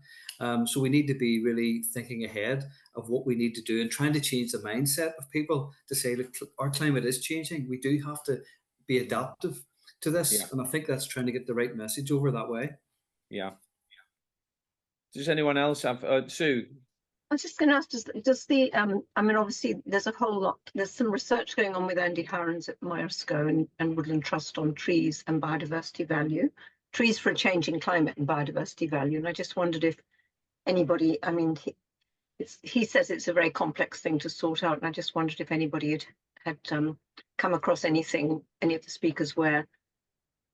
[SPEAKER 3] So we need to be really thinking ahead of what we need to do and trying to change the mindset of people to say, look, our climate is changing. We do have to be adaptive to this. Yeah. And I think that's trying to get the right message over that way.
[SPEAKER 2] Yeah. Does anyone else have, Sue?
[SPEAKER 1] I was just going to ask, does the, I mean, obviously there's a whole lot, there's some research going on with Andy Harrons at Myerscough and Woodland Trust on trees and biodiversity value, trees for a changing climate and biodiversity value. And I just wondered if anybody, I mean, he says it's a very complex thing to sort out. And I just wondered if anybody had come across anything, any of the speakers, where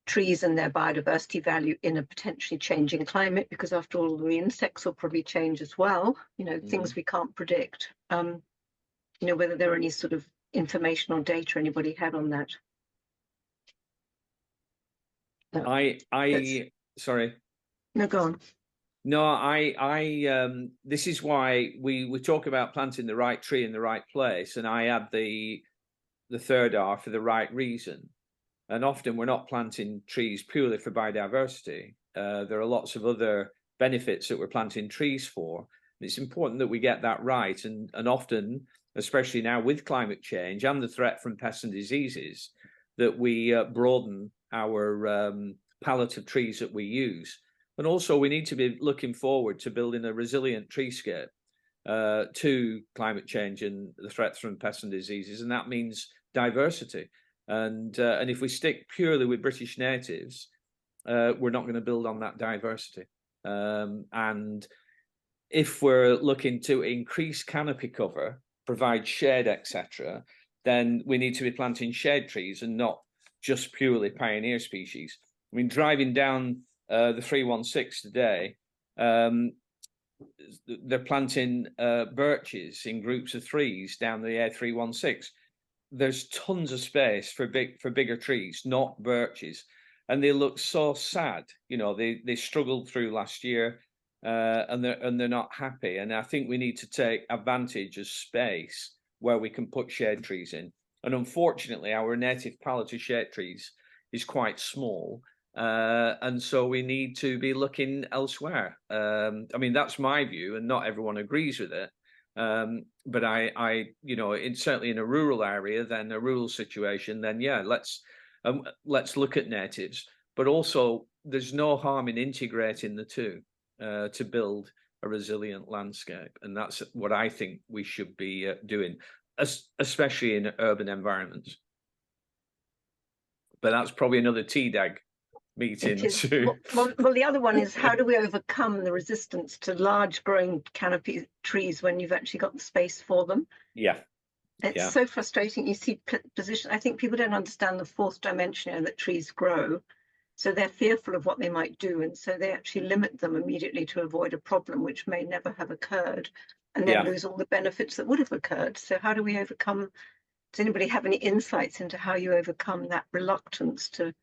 [SPEAKER 1] trees and their biodiversity value in a potentially changing climate, because after all, the insects will probably change as well, you know, things we can't predict. You know, whether there are any sort of information or data anybody had on that.
[SPEAKER 2] Sorry.
[SPEAKER 1] No, go on.
[SPEAKER 2] No, this is why we talk about planting the right tree in the right place, and I add the third R for the right reason. And often we're not planting trees purely for biodiversity. There are lots of other benefits that we're planting trees for. It's important that we get that right. And often, especially now with climate change and the threat from pests and diseases, that we broaden our palette of trees that we use. And also we need to be looking forward to building a resilient treescape to climate change and the threats from pests and diseases. And that means diversity. And if we stick purely with British natives, we're not going to build on that diversity. And if we're looking to increase canopy cover, provide shade, etc., then we need to be planting shade trees and not just purely pioneer species. I mean, driving down the 316 today, they're planting birches in groups of threes down the A316. There's tons of space for bigger trees, not birches, and they look so sad. You know, they struggled through last year, and they're not happy. And I think we need to take advantage of space where we can put shade trees in. And unfortunately, our native palette of shade trees is quite small, and so we need to be looking elsewhere. I mean, that's my view, and not everyone agrees with it. But I, you know, certainly in a rural area, then a rural situation, then yeah, let's look at natives. But also, there's no harm in integrating the two to build a resilient landscape, and that's what I think we should be doing, especially in urban environments. But that's probably another TDAG meeting too.
[SPEAKER 1] Well, the other one is, how do we overcome the resistance to large growing canopy trees when you've actually got the space for them?
[SPEAKER 2] Yeah.
[SPEAKER 1] It's so frustrating. You see position. I think people don't understand the fourth dimension that trees grow. So they're fearful of what they might do. And so they actually limit them immediately to avoid a problem which may never have occurred, and then lose all the benefits that would have occurred. So how do we overcome? Does anybody have any insights into how you overcome that reluctance to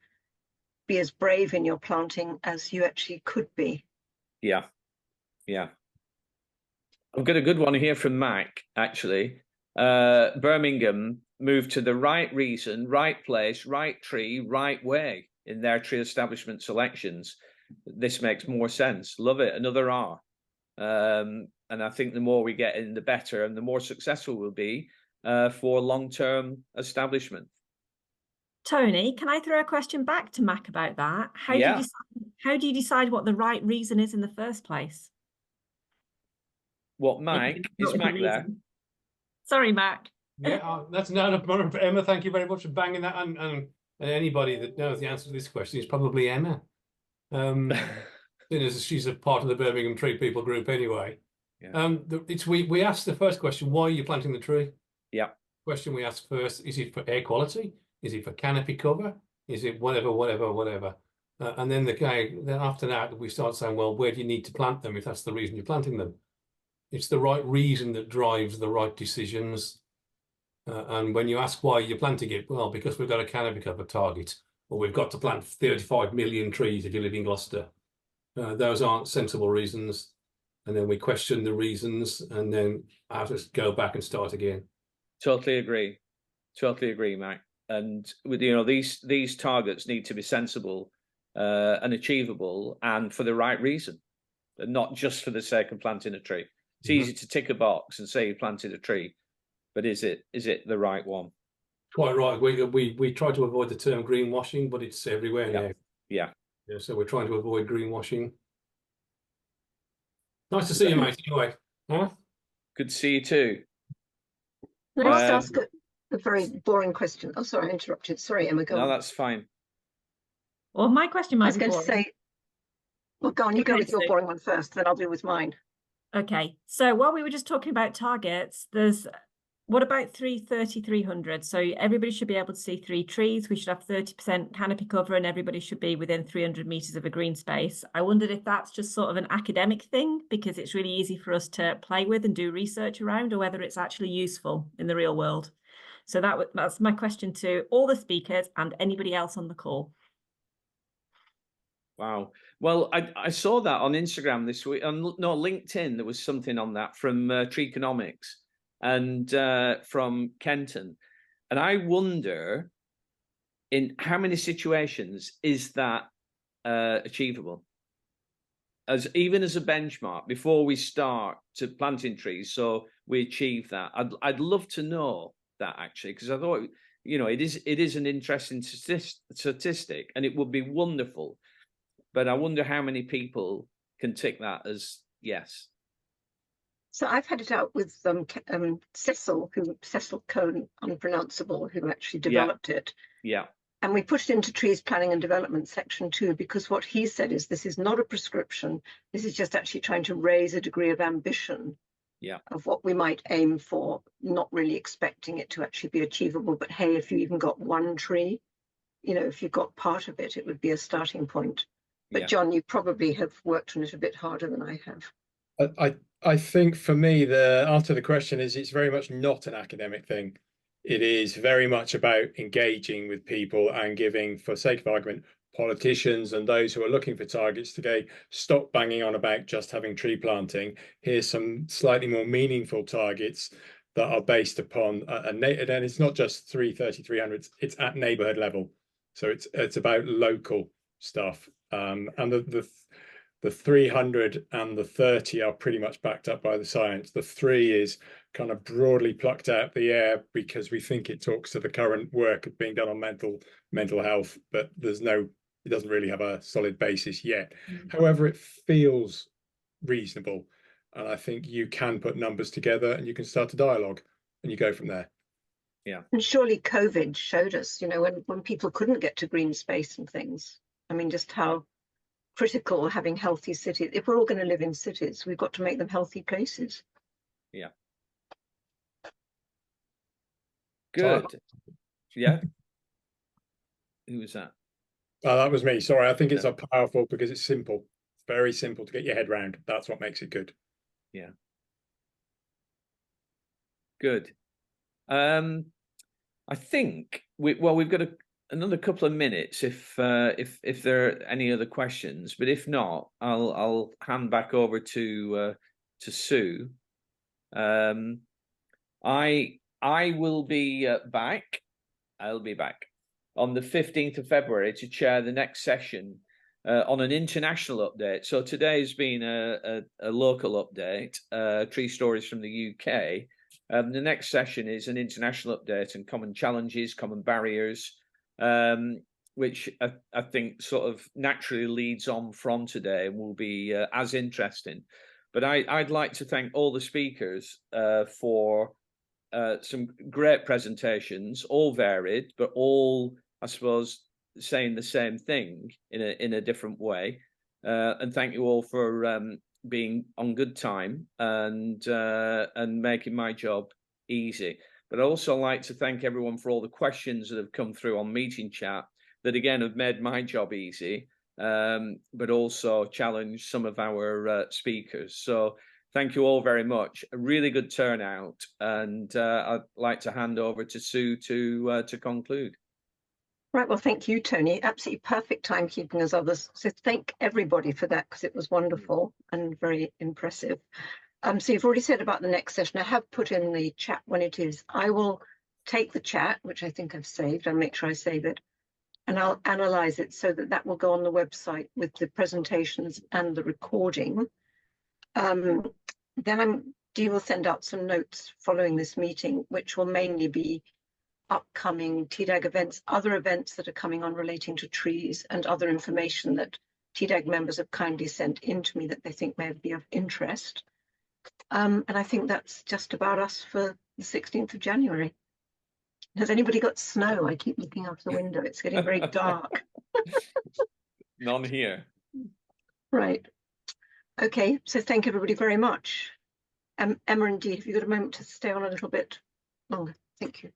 [SPEAKER 1] be as brave in your planting as you actually could be?
[SPEAKER 2] Yeah. I've got a good one here from Mac, actually. Birmingham moved to the right reason, right place, right tree, right way in their tree establishment selections. This makes more sense. Love it. Another R. And I think the more we get in, the better, and the more successful we'll be for long-term establishment.
[SPEAKER 9] Tony, can I throw a question back to Mac about that? How do you decide what the right reason is in the first place?
[SPEAKER 2] What, Mike? Is Mac there?
[SPEAKER 9] Sorry, Mac.
[SPEAKER 10] Yeah, that's not a problem for Emma. Thank you very much for banging that. And anybody that knows the answer to this question is probably Emma. She's a part of the Birmingham Tree People group anyway. Yeah. We asked the first question, why are you planting the tree?
[SPEAKER 2] Yeah.
[SPEAKER 10] Question we asked first, is it for air quality? Is it for canopy cover? Is it whatever? And then then after that, we start saying, well, where do you need to plant them if that's the reason you're planting them? It's the right reason that drives the right decisions. And when you ask why you're planting it, well, because we've got a canopy cover target, or we've got to plant 35 million trees if you live in Gloucester. Those aren't sensible reasons. And then we question the reasons, and then I have to go back and start again. Totally agree,
[SPEAKER 2] Mike. And with these targets need to be sensible and achievable, and for the right reason, and not just for the sake of planting a tree. It's easy to tick a box and say you planted a tree, but is it the right one?
[SPEAKER 10] Quite right. We try to avoid the term greenwashing, but it's everywhere now.
[SPEAKER 2] Yeah.
[SPEAKER 10] So we're trying to avoid greenwashing. Nice to see you, mate. Anyway, huh?
[SPEAKER 2] Good to see you too.
[SPEAKER 1] Let's ask a very boring question. Oh, sorry, I interrupted. Sorry, Emma, go on.
[SPEAKER 2] No, that's fine.
[SPEAKER 9] Well, my question might be boring. I was going to say,
[SPEAKER 1] well, go on, you go with your boring one first, then I'll do with mine.
[SPEAKER 9] Okay, so while we were just talking about targets, what about 330-300? So everybody should be able to see 3 trees. We should have 30% canopy cover, and everybody should be within 300 meters of a green space. I wondered if that's just sort of an academic thing because it's really easy for us to play with and do research around, or whether it's actually useful in the real world. So that's my question to all the speakers and anybody else on the call.
[SPEAKER 2] Wow. Well, I saw that on Instagram this week. LinkedIn, there was something on that from Treeconomics and from Kenton. And I wonder in how many situations is that achievable? Even as a benchmark before we start to planting trees, so we achieve that. I'd love to know that, actually, because I thought, you know, it is an interesting statistic, and it would be wonderful. But I wonder how many people can tick that as yes.
[SPEAKER 1] So I've had it out with Cecil Cohn, unpronounceable, who actually developed it.
[SPEAKER 2] Yeah.
[SPEAKER 1] And we put it into Trees Planning and Development section 2, because what he said is this is not a prescription. This is just actually trying to raise a degree of ambition of what we might aim for, not really expecting it to actually be achievable. But hey, if you even got one tree, you know, if you got part of it, it would be a starting point. But John, you probably have worked on it a bit harder than I have.
[SPEAKER 4] I think for me, the answer to the question is it's very much not an academic thing. It is very much about engaging with people and giving, for sake of argument, politicians and those who are looking for targets today, stop banging on about just having tree planting. Here's some slightly more meaningful targets that are based upon and it's not just 330, 300, it's at neighborhood level. So it's about local stuff. And the 300 and the 30 are pretty much backed up by the science. The 3 is kind of broadly plucked out the air because we think it talks to the current work being done on mental health, but it doesn't really have a solid basis yet. However, it feels reasonable. And I think you can put numbers together and you can start a dialogue and you go from there.
[SPEAKER 2] Yeah.
[SPEAKER 1] And surely COVID showed us, you know, when people couldn't get to green space and things, I mean, just how critical having healthy cities. If we're all going to live in cities, we've got to make them healthy places.
[SPEAKER 2] Yeah. Good. Yeah. Who was that?
[SPEAKER 4] That was me. Sorry. I think it's powerful because it's simple. It's very simple to get your head around. That's what makes it good.
[SPEAKER 2] Yeah. Good. I think we've got another couple of minutes if there are any other questions, but if not, I'll hand back over to Sue. I will be back. I'll be back on the 15th of February to chair the next session on an international update. So today's been a local update, tree stories from the UK. The next session is an international update and common challenges, common barriers, which I think sort of naturally leads on from today and will be as interesting. But I'd like to thank all the speakers for some great presentations, all varied, but all, I suppose, saying the same thing in a different way. And thank you all for being on good time and making my job easy. But I also like to thank everyone for all the questions that have come through on meeting chat that again have made my job easy, but also challenged some of our speakers. So thank you all very much. A really good turnout, and I'd like to hand over to Sue to conclude.
[SPEAKER 1] Right, well, thank you, Tony. Absolutely perfect timekeeping as others. So thank everybody for that, because it was wonderful and very impressive. So you've already said about the next session. I have put in the chat when it is. I will take the chat, which I think I've saved. I'll make sure I save it, and I'll analyze it so that will go on the website with the presentations and the recording. Then Dee will send out some notes following this meeting, which will mainly be upcoming TDAG events, other events that are coming on relating to trees, and other information that TDAG members have kindly sent in to me that they think may be of interest. And I think that's just about us for the 16th of January. Has anybody got snow? I keep looking out the window. It's getting very dark.
[SPEAKER 2] None here.
[SPEAKER 1] Right. Okay, so thank everybody very much. Emma and Dee, have you got a moment to stay on a little bit longer? Thank you.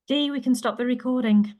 [SPEAKER 9] Dee, we can stop the recording.